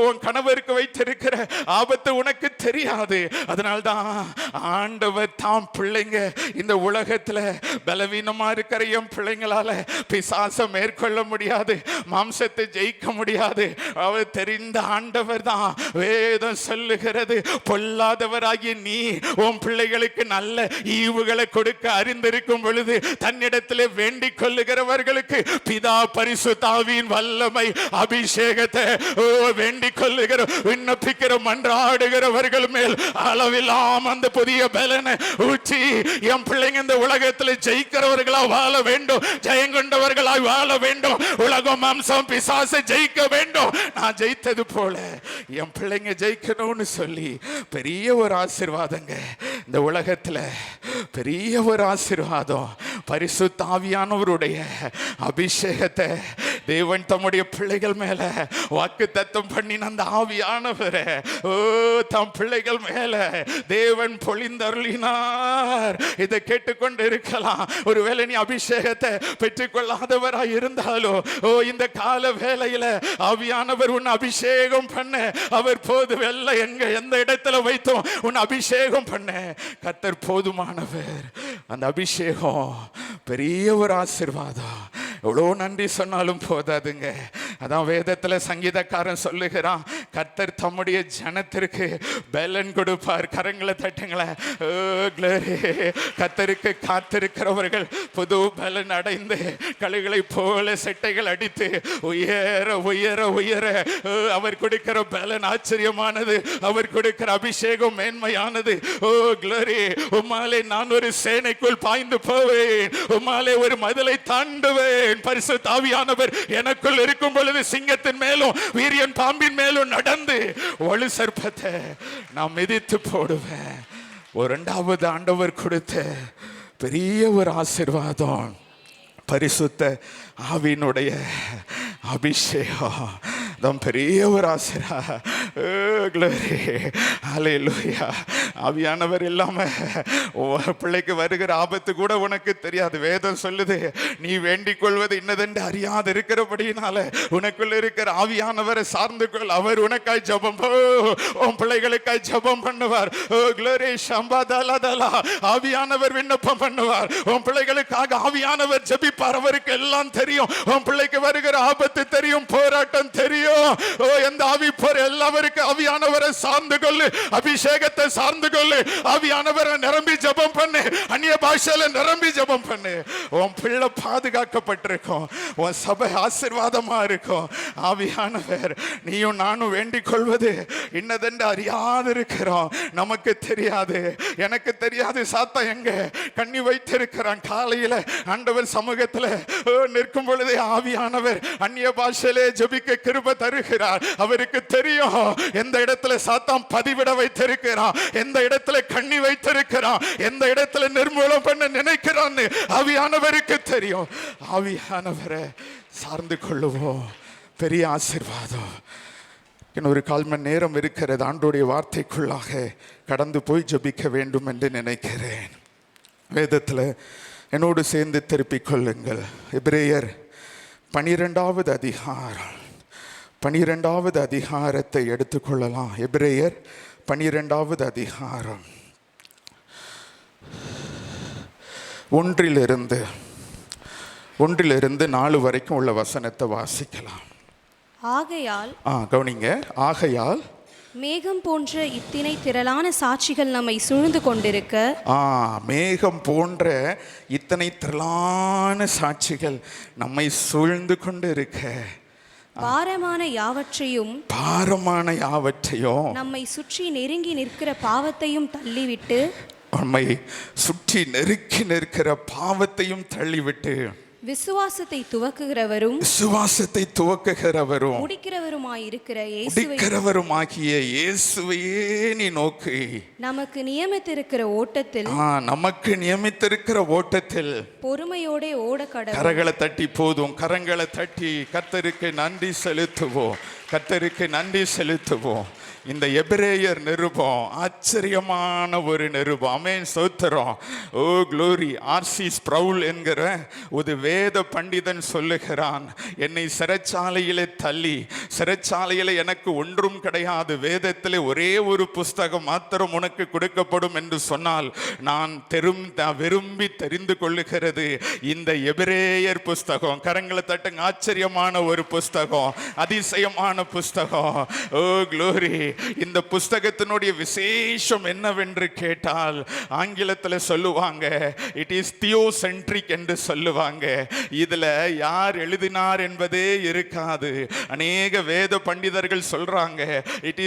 உன் கணவருக்கு வைத்திருக்கிற ஆபத்து உனக்கு தெரியாது. அதனால்தான் ஆண்டவர் தாம் பிள்ளைங்க இந்த உலகத்துல பலவீனமா இருக்கிற என் பிள்ளைங்களால பிசாசை மேற்கொள்ள முடியாது, மாம்சத்தை ஜெயிக்க முடியாது. அவர் தெரிந்த ஆண்டவர் தான். வேதம் சொல்லுகிறது, பொல்லாதவராகிய நீ உன் பிள்ளைகளுக்கு நல்ல ஈவுகளை கொடுக்க அறிந்திருக்கும் பொழுது தன்னிடத்திலே வேண்டிக் கொள்ளுகிறவர்களுக்கு பிதா பரிசுத்த ஆவியின் வல்லமை அபிஷேகத்தை வேண்டிக் கொள்ளுகிற விண்ணப்பிக்கிற மன்றாடுகிறவர்கள் மேல் அளவில்லாம அந்த புதிய பலனை ஊற்றி என் பிள்ளைங்க இந்த உலகத்தில் ஜெயிக்கிறவர்களா வாழ வேண்டும், ஜெயங்கொண்டவர்களாய் வாழ வேண்டும். உலகம் மாம்சம் பிசாசை ஜெயிக்க வேண்டும். நான் ஜெயித்தது போல என் பிள்ளைங்க ஜெயிக்கணும்னு சொல்லி பெரிய ஒரு ஆசீர்வாதங்க இந்த உலகத்தில். பெரிய ஒரு ஆசீர்வாதம் பரிசுத்த ஆவியானவருடைய அபிஷேகத்தை தேவன் தம்முடைய பிள்ளைகள் மேல வாக்குத்தத்தம் பண்ணின அந்த ஆவியானவரை தம் பிள்ளைகள் மேல தேவன் பொழிந்தருளினார். இதை கேட்டுக்கொண்டு இருக்கலாம். ஒருவேளை நீ அபிஷேகத்தை பெற்றுக்கொள்ளாதவராய் இருந்தாலோ இந்த கால வேளையில ஆவியானவர் உன் அபிஷேகம் பண்ண அவர் போதுவல்ல. எந்த இடத்துல வைத்தோம் உன் அபிஷேகம் பண்ண கர்த்தர் போதுமானவர். அந்த அபிஷேகம் பெரிய ஒரு ஆசீர்வாதம். எவ்வளோ நன்றி சொன்னாலும் போதாதுங்க. அதான் வேதத்தில் சங்கீதக்காரன் சொல்லுகிறான், கர்த்தர் தம்முடைய ஜனத்திற்கு பலன் கொடுப்பார். கரங்களை தட்டுங்களேன். கர்த்தருக்கு காத்திருக்கிறவர்கள் புது பலன் அடைந்து கழுகளை போல செட்டைகள் அடித்து உயர உயர உயர. அவர் கொடுக்கிற பலன் ஆச்சரியமானது. அவர் கொடுக்கிற அபிஷேகம் மேன்மையானது. ஓ க்ளோரி, உம்மாலே நான் ஒரு சேனைக்குள் பாய்ந்து போவேன், உம்மாலே ஒரு மதிலை தாண்டுவேன். பரிசுத்த ஆவியானவர் எனக்குள் இருக்கும் பொழுது சிங்கத்தின் மேலும் வீரியன் பாம்பின் மேலும் நடந்து ஒளி சர்ப்பத்தை நான் மிதித்து போடுவேன். ஒரு 2வது ஆண்டவர் கொடுத்த பெரிய ஒரு ஆசீர்வாதம் பரிசுத்த ஆவியினுடைய அபிஷேகம். பெரிய ஒரு ஆசீர்வாதம். ஆவியானவர் இல்லாம பிள்ளைக்கு வருகிற ஆபத்து கூட உனக்கு தெரியாது. வேதம் சொல்லுது, நீ வேண்டிக் கொள்வது இன்னதென்று அறியாது இருக்கிறபடினால உனக்குள்ள இருக்கிற ஆவியானவரை சார்ந்து கொள். அவர் உனக்காய் ஜெபம், உன் பிள்ளைகளுக்காய் ஜெபம் பண்ணுவார். ஆவியானவர் விண்ணப்பம் பண்ணுவார். உன் பிள்ளைகளுக்காக ஆவியானவர் ஜெபிப்பார். அவருக்கு எல்லாம் தெரியும். உன் பிள்ளைக்கு வருகிற ஆபத்து தெரியும், போராட்டம் தெரியும். எந்த ஆவி போற எல்லாருக்கும் ஆவியானவரை சார்ந்து கொள்ளு, அபிஷேகத்தை சார்ந்து கொள்ளு. ஆவியானவரை நிரம்பி ஜெபம் பண்ணு. அந்நிய பாஷையில நிரம்பி ஜெபம் பண்ணு. உன் பிள்ளை பாதுகாக்கப்பட்டிருக்கும், உன் சபை ஆசீர்வாதமா இருக்கும். ஆவியானவர் நீயும் நானும் வேண்டிக் கொள்வது இன்னதென்று அறியாது இருக்கிறோம். நமக்கு தெரியாது, எனக்கு தெரியாது சாத்தான் எங்க கண்ணி வைத்திருக்கிறான். காலையில ஆண்டவர் சமூகத்துல நிற்கும் பொழுதே ஆவியானவர் அந்நிய பாஷையிலே ஜெபிக்க கிருபை தருகிறார். அவருக்கு தெரியும் எந்த இடத்துல சாத்தான் பதிவிட வைத்திருக்கிறான், எந்த இடத்துல கண்ணி வைத்திருக்கிறான், எந்த இடத்துல நிர்மூலம் பண்ண நினைக்கிறான். ஆவியானவருக்கு தெரியும். ஆவியானவரை சார்ந்து கொள்ளுவோம். பெரிய ஆசீர்வாதம். இன்னொரு 1/4 மணி நேரம் இருக்கிறது. ஆண்டோடைய வார்த்தைக்குள்ளாக கடந்து போய் ஜெபிக்க வேண்டும் என்று நினைக்கிறேன். வேதத்தில் என்னோடு சேர்ந்து திருப்பிக் கொள்ளுங்கள். எபிரேயர் 12வது அதிகாரம், 12வது அதிகாரத்தை எடுத்துக்கொள்ளலாம். எபிரேயர் 12வது அதிகாரம் 1 to 4 வரைக்கும் உள்ள வசனத்தை வாசிக்கலாம். ஆகையால் கவனிங்க. ஆகையால் மேகம் போன்ற இத்தனை திரளான சாட்சிகள் நம்மை சூழ்ந்து கொண்டிருக்க, மேகம் போன்ற இத்தனை திரளான சாட்சிகள் நம்மை சூழ்ந்து கொண்டு இருக்க, பாரமான யாவற்றையும் நம்மை சுற்றி நெருங்கி நிற்கிற பாவத்தையும் தள்ளிவிட்டு, நம்மை சுற்றி நெருக்கி நிற்கிற பாவத்தையும் தள்ளிவிட்டு, விசுவாசத்தை துவக்குகிறவரும் முடிக்கிறவருமாகிய இயேசுவையே நீ நோக்கி, நமக்கு நியமித்திருக்கிற ஓட்டத்தில் பொறுமையோட ஓட கடவுள். கரங்களை தட்டி போதும், கரங்களை தட்டி கர்த்தருக்கு நன்றி செலுத்துவோம். இந்த எபிரேயர் நிருபம் ஆச்சரியமான ஒரு நிருபம். ஆமென், ஸ்தோத்திரம். ஓ க்ளோரி. ஆர்சி ஸ்ப்ரவுல் என்கிற ஒரு வேத பண்டிதன் சொல்லுகிறான், என்னை சிறைச்சாலையிலே தள்ளி, சிறைச்சாலையில் எனக்கு ஒன்றும் கிடையாது, வேதத்தில் ஒரே ஒரு புஸ்தகம் மாத்திரம் உனக்கு கொடுக்கப்படும் என்று சொன்னால் நான் விரும்பி தெரிந்து கொள்ளுகிறது இந்த எபிரேயர் புஸ்தகம். கரங்களை தட்டுங்க. ஆச்சரியமான ஒரு புஸ்தகம், அதிசயமான புஸ்தகம். ஓ க்ளோரி. இந்த புஸ்தகத்தினுடைய விசேஷம் என்னவென்று கேட்டால் ஆங்கிலத்தில் சொல்லுவாங்க, இட் இஸ் தியோசென்ட்ரிக் என்று சொல்லுவாங்க. இதுல யார் எழுதினார் என்பதே இருக்காது. அநேக வேத பண்டிதர்கள் சொல்றாங்க it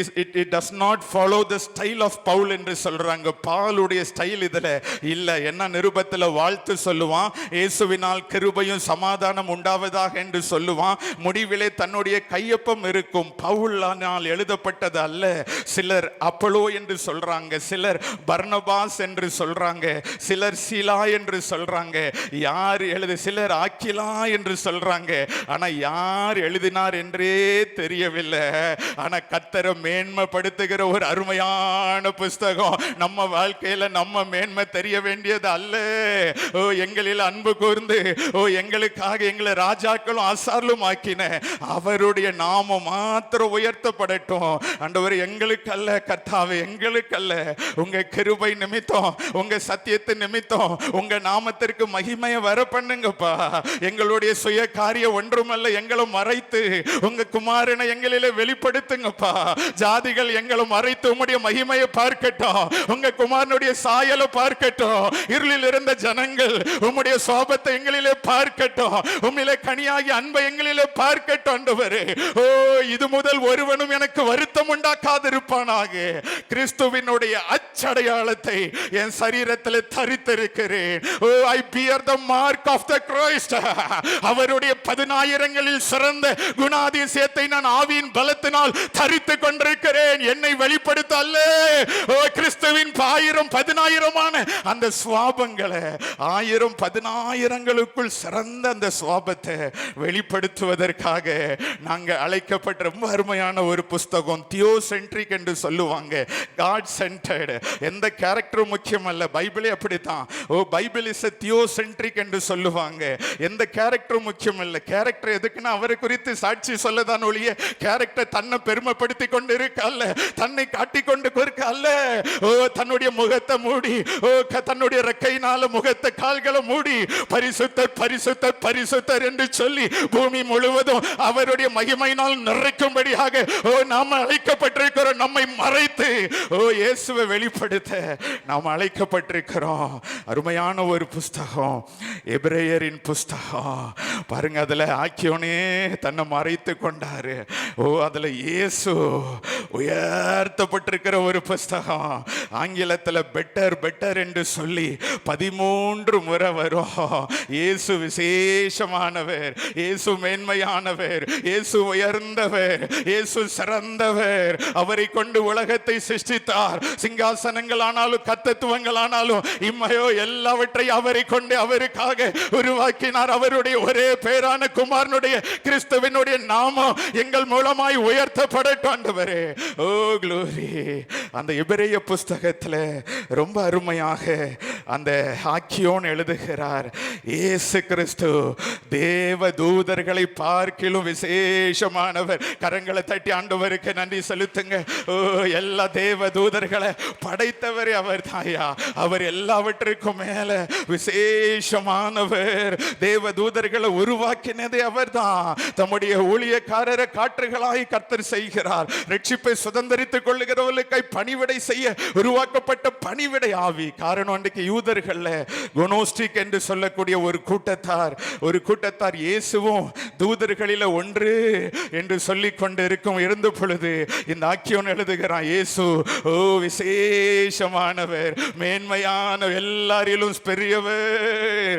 does not follow the style of Paul என்று சொல்றாங்க. பாலுடைய ஸ்டைல் இதுல இல்ல. என்ன நிருபத்தில் வாழ்த்து சொல்லுவான், இயேசுவினால் கிருபையும் சமாதானம் உண்டாவதாக என்று சொல்லுவான். முடிவிலே தன்னுடைய கையொப்பம் இருக்கும். பவுலானால் எழுதப்பட்டது அல்ல. சிலர் அப்போலோ என்று சொல்றாங்க, சிலர் பர்னபாஸ் என்று சொல்றாங்க, சிலர் சீலா என்று சொல்றாங்க, சிலர் ஆக்கிலா என்று சொல்றாங்க. ஆனா யார் எழுதினார் என்றே தெரியவில்லை. ஆனா கர்த்தரை மேன்மைப்படுத்துகிற ஒரு அருமையான புஸ்தகம். நம்ம வாழ்க்கையில நம்ம மேன்மை தெரிய வேண்டியது அல்ல. ஓ எங்களில் அன்பு கூர்ந்து, ஓ எங்களுக்காக எங்களை ராஜாக்களும் ஆசார்களும் ஆக்கின அவருடைய நாமம் மாத்திரம் உயர்த்தப்படட்டும். ஆண்டவர் எங்களுக்கு அல்ல கர்த்தாவே, எங்களுக்கு அல்ல, உங்க கிருபை நிமித்தம், உங்க சத்தியத்தை நிமித்தம் உங்க நாமத்திற்கு மகிமையை வர பண்ணுங்கப்பா. எங்களுடைய சுய காரியம் ஒன்றுமல்ல, எங்களை மறைத்து உங்க குமாரனை எங்களிலே வெளிப்படுத்துங்கப்பா. ஜாதிகள் எங்களை மறைத்து உம்முடைய மகிமையை பார்க்கட்டும், உங்க குமாரனுடைய சாயலை பார்க்கட்டும். இருளில் இருந்த ஜனங்கள் உம்முடைய சோபத்தை எங்களிலே பார்க்கட்டும், உம்மிலே கனியாகி அன்பை எங்களிலே பார்க்கட்டும். ஆண்டவரே, ஓ இது முதல் ஒருவனும் எனக்கு வருத்தம் உண்டாக்காதிருப்பானாக. கிறிஸ்துவினுடைய அச்சடையாளத்தை என் சரீரத்தில் தரித்திருக்கிறேன். Oh I bear the mark of the Christ. அவருடைய 10,000களில் சிறந்த குணாதிசயத்தை நான் ஆவியின் பலத்தினால் தரித்துக் கொண்டிருக்கிறேன். என்னை வெளிப்படுத்த அல்ல, ஓ கிறிஸ்துவின் 1000 அந்த சுவாபங்களை 1000 சிறந்த அந்த சுவாபத்தை வெளிப்படுத்துவதற்காக நாங்கள் அழைக்கப்பட்ட ரொம்ப அருமையான ஒரு புஸ்தகம். தியோசென்ட்ரிக் என்று சொல்லுவாங்க, காட் சென்டர்டு. எந்த கேரக்டரும் முக்கியம் அல்ல. பைபிளே அப்படித்தான். ஓ பைபிள் இஸ் எ தியோசென்ட்ரிக் என்று சொல்லுவாங்க. எந்த கேரக்டரும் முக்கியம் இல்லை. கேரக்டர் எதுக்குன்னா அவரை குறித்து சாட்சி சொல்லதான் ஒழிய கேரக்டர் தன்னை பெருமைப்படுத்தி கொண்டு இருக்க அல்ல, தன்னை காட்டிக்கொண்டு கொடுக்க அல்ல. ஓ தன்னுடைய முகத்தை மூடி, ஓ தன்னுடைய ரெக்கையினால முகத்தை கால்களை மூடி பரிசுத்தர் பரிசுத்தர் பரிசுத்தர் என்று சொல்லி பூமி முழுவதும் அவருடைய மகிமையினால் நிறைக்கும்படியாக ஓ நாம அழைக்கப்பட்ட அழைக்கப்பட்டிருக்கிறோம். நம்மை மறைத்து இயேசுவை வெளிப்படுத்த நாம் அழைக்கப்பட்டிருக்கிறோம். அருமையான ஒரு புஸ்தகம் எபிரேயரின் புஸ்தகம் பாருங்க. அதுல ஆக்கியோனே தன்னை மறைத்து கொண்டாரு. அதுல இயேசு உயர்த்தப்பட்டிருக்கிற ஒரு புஸ்தகம். ஆங்கிலத்தில் பெட்டர் என்று சொல்லி 13 முறை வரும். இயேசு விசேஷமானவர், இயேசு மேன்மையானவர், இயேசு உயர்ந்தவர், இயேசு சிறந்தவர். அவரை கொண்டு உலகத்தை சிருஷ்டித்தார். சிங்காசனங்கள் ஆனாலும் கர்த்தத்துவங்கள் ஆனாலும் இம்மையோ எல்லாவற்றையும் அவரை கொண்டு அவருக்காக உருவாக்கினார். அவருடைய ஒரே பேரான குமாரனுடைய கிறிஸ்துவினுடைய நாமம் எங்கள் மூலமாய் உயர்த்தப்படட்டும் ஆண்டவரே. ஓ க்ளோரி. அந்த எபிரேய புஸ்தகத்தில் ரொம்ப அருமையாக அந்த ஆக்கியோன் எழுதுகிறார், இயேசு கிறிஸ்து தேவ தூதர்களை பார்க்கிலும் விசேஷமானவர். கரங்களை தட்டி ஆண்டவருக்கு நன்றி செலுத்துங்க. எல்லா தேவ தூதர்களை படைத்தவரே அவர் தாயா. அவர் எல்லாவற்றுக்கும் மேல விசேஷமானவர். தேவ தூதர்களை உருவாக்கினதே அவர் தான். தம்முடைய ஊழியக்காரரை காற்றுகளாய் கர்த்தர் செய்கிறார். ரட்சிப்பை சுதந்திரித்துக் கொள்ளுகிறவர்களுக்கு பணிவிடை செய்ய உருவாக்கப்பட்ட பணிவிடை ஆவி. காரணம், அன்றைக்கு யூதர்கள்ல குனோஸ்டிக் என்று சொல்லக்கூடிய ஒரு கூட்டத்தார் இயேசுவும் தூதர்களில் ஒன்று என்று சொல்லிக் கொண்டு இருந்த பொழுது இந்த ஆக்கியோன் எழுதுகிறான், இயேசு விசேஷமானவர், மேன்மையான, எல்லாரிலும் பெரியவர்.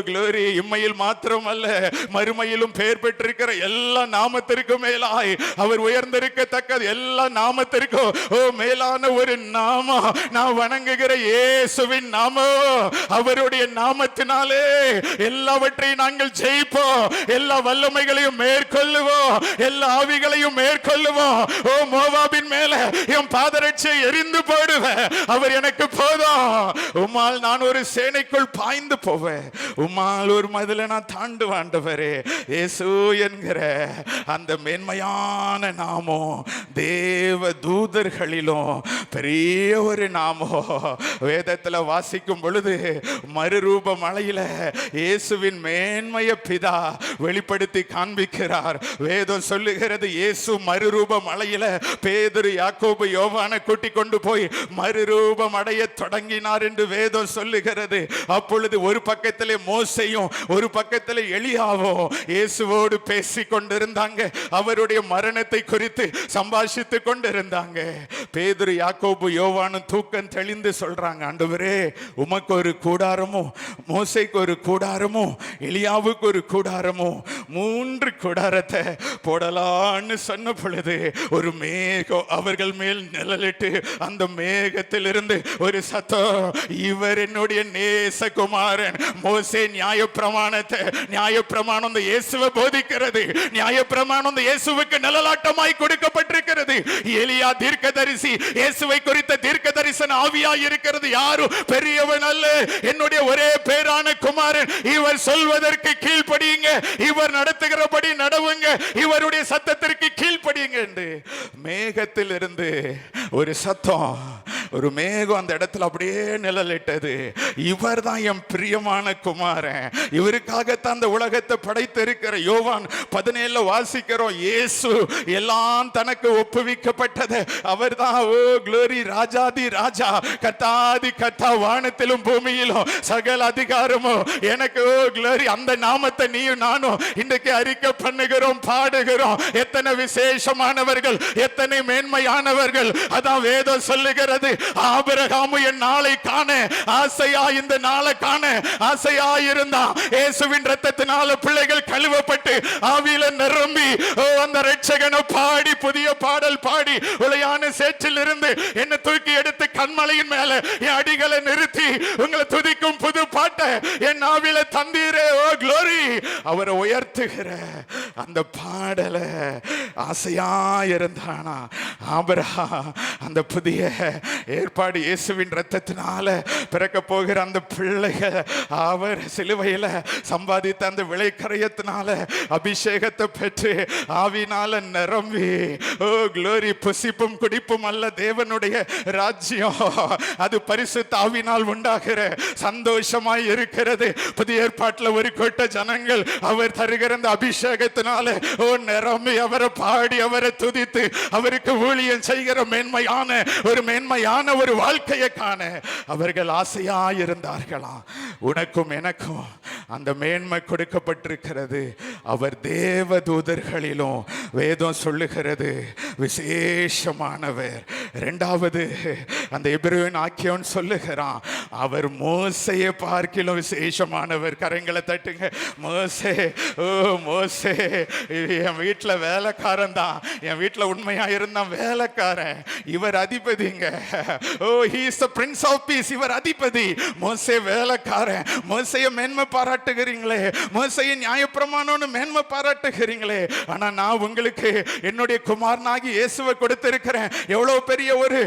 க்ளோரி. இம்மையில் மாத்திரம் அல்ல, மறுமையிலும் பெயர் பெற்றிருக்கிற எல்லா நாமத்திற்கும் மேலாய் அவர் உயர்ந்திருக்கத்தக்கது. எல்லா நாமத்திற்கும் மேலான ஒரு நாமம் நான் வணங்குகிற இயேசுவின் நாமம். அவருடைய நாமத்தினாலே எல்லாவற்றையும் நாங்கள் ஜெயிப்போம். எல்லா வல்லமைகளையும் மேற்கொள்ளுவோம். எல்லா ஆவிகளையும் மேற்கொள்ளுவோம். மோவாபின் மேல என் பாதரட்சியை எரிந்து போடுவேன். அவர் எனக்கு போதும். உம்மால் நான் ஒரு சேனைக்குள் பாய்ந்து போவேன். உம்மால் ஒரு மதிலை நான் தாண்டுவேன். ஆண்டவரே, இயேசு என்கிற அந்த மேன்மையான நாமம் தேவ தூதர்களிலும் பெரிய ஒரு நாமம். வேதத்தில் வாசிக்கும் பொழுது மறுரூப மலையில இயேசுவின் மேன்மைய பிதா வெளிப்படுத்தி காண்பிக்கிறார். வேதம் சொல்லுகிறது, இயேசு மறுரூப மலையில பேதுரு, யாக்கோபு, யோவானை கூட்டிக் கொண்டு போய் மறுரூபம் அடைய தொடங்கினார் என்று வேதம் சொல்லுகிறது. அப்பொழுது ஒரு பக்கத்திலே மோசேயும் ஒரு பக்கத்திலே எலியாவும் இயேசுவோடு பேசிக் கொண்டிருந்தாங்க. அவருடைய மரணத்தை குறித்து சம்பாஷித்துக் கொண்டிருந்தாங்க. பேதுரு, யாக்கோபு, யோவானும் தூக்கம் தெளிந்து சொல்றாங்க, ஆண்டவரே, உமக்கு ஒரு கூடாரமும், மோசேக்கு ஒரு கூடாரமும், எலியாவுக்கு ஒரு கூடாரமும், 3 கூடாரத்தை போடலான்னு சொன்ன பொழுது ஒரு மேகம் அவர்கள் மேல் நிழலிட்டு அந்த மேகத்தில் இருந்து ஒரு சத்தம், இவர் என்னுடைய நேசகுமாரன். மோசே நியாயப்பிரமாணம் இயேசுவை போதிக்கிறது. நியாயப்பிரமாணம் இயேசுவுக்கு நிழலாட்டமாய் கொடுக்கப்பட்டிருக்கிறது. எலியா தீர்க்கதரிசி, இயேசுவை குறித்த தீர்க்க தரிசன ஆவியாய் இருக்கிறது. யாரும் பெரியவன் அல்ல, என்னுடைய ஒரே பேரான குமாரன். இவர் சொல்வதற்கு கீழ்ப்படியுங்க, இவர் நடத்துகிறபடி நடவுங்க, இவருடைய சத்தத்திற்கு கீழ்ப்படியுங்க என்று மேகத்தில் இருந்து ஒரு சத்தம், ஒரு மேகம் அந்த இடத்துல அப்படியே நிழலிட்டது. இவர் தான் என் பிரியமான குமாரன், இவருக்காகத்தான் அந்த உலகத்தை படைத்திருக்கிற. யோவான் 17 வாசிக்கிறோம், இயேசு எல்லாம் தனக்கு ஒப்புவிக்கப்பட்டது. அவர் தான் க்ளோரி, ராஜாதி ராஜா, கர்த்தாதி கர்த்தா, வானத்திலும் பூமியிலும் சகல அதிகாரமும் எனக்கு க்ளோரி. அந்த நாமத்தை நீயும் நானும் இன்றைக்கு அறிக்கை பண்ணுகிறோம், பாடுகிறோம். எத்தனை விசேஷமானவர்கள், எத்தனை மேன்மையானவர்கள். அதான் வேதம் சொல்லுகிறது, ஆபிரகாம் என் நாளை காண ஆசையா, இந்த நாளை காண ஆசையா இருந்தான். இயேசுவின் இரத்தத்தினால பிள்ளைகள் கழுவப்பட்டு ஆவியில நிரம்பி அந்த இரட்சகனை பாடி புதிய பாடல் பாடி உளையான சேற்றில் இருந்து என்னை தூக்கி எடுத்து கண்மலையின் மேல என் அடிகளை நிறுத்தி உங்களை துதிக்கும் புது பாட்டை என் ஆவியில தந்தீரே. ஓ க்ளோரி. அவரை உயர்த்துகிற அந்த பாடலை ஆசையா இருந்தானா ஆபிரகாம். அந்த புதிய ஏற்பாடு இயேசுவின் இரத்தத்தினால பிறக்க போகிற அந்த பிள்ளைகள் அவர் சிலுவையில சம்பாதித்த அந்த விளைக்கரையத்தினால அபிஷேகத்தை பெற்று ஆவினால நிரம்பி, ஓ க்ளோரி, புசிப்பும் குடிப்பும் அல்ல தேவனுடைய ராஜ்யம். அது பரிசுத்த ஆவினால் உண்டாகிற சந்தோஷமாய் இருக்கிறது. புதிய ஏற்பாட்டில் ஒரு கூட்ட ஜனங்கள் அவர் தருகிற அந்த அபிஷேகத்தினால நிரம்பி அவரை பாடி அவரை துதித்து அவருக்கு ஊழியம் செய்கிற மேன்மையான ஒரு வாழ்க்கையை காண அவர்கள் ஆசையாயிருந்தார்களாம். உனக்கும் எனக்கும் அந்த மேன்மை கொடுக்கப்பட்டிருக்கிறது. அவர் தேவ தூதர்களிலும் வேதம் சொல்லுகிறது விசேஷமானவர். இரண்டாவது அந்த எபிரேயன் ஆக்கியோன் சொல்லுகிறான் அவர் மோசையை பார்க்கிலும் விசேஷமானவர். கரங்களை தட்டுங்க. மோசே, ஓ மோசே என் வீட்டில் வேலைக்காரன் தான், என் வீட்டில் உண்மையா இருந்தான் வேலைக்காரன், இவர் அதிபதிங்க. ஓ he is the prince of peace, இவர் அதிபதி. மோசே வேலைக்காரன். மோசையை மேன்மை பாராட்டுகிறீங்களே, மோசையை நியாயப்பிரமாணம்னு மேன்மை பாராட்டுகிறீங்களே, ஆனா நான் உங்களுக்கு என்னுடைய குமாரனாகி இயேசுவை கொடுத்திருக்கிறேன். எவ்வளவு பெரிய ஒரு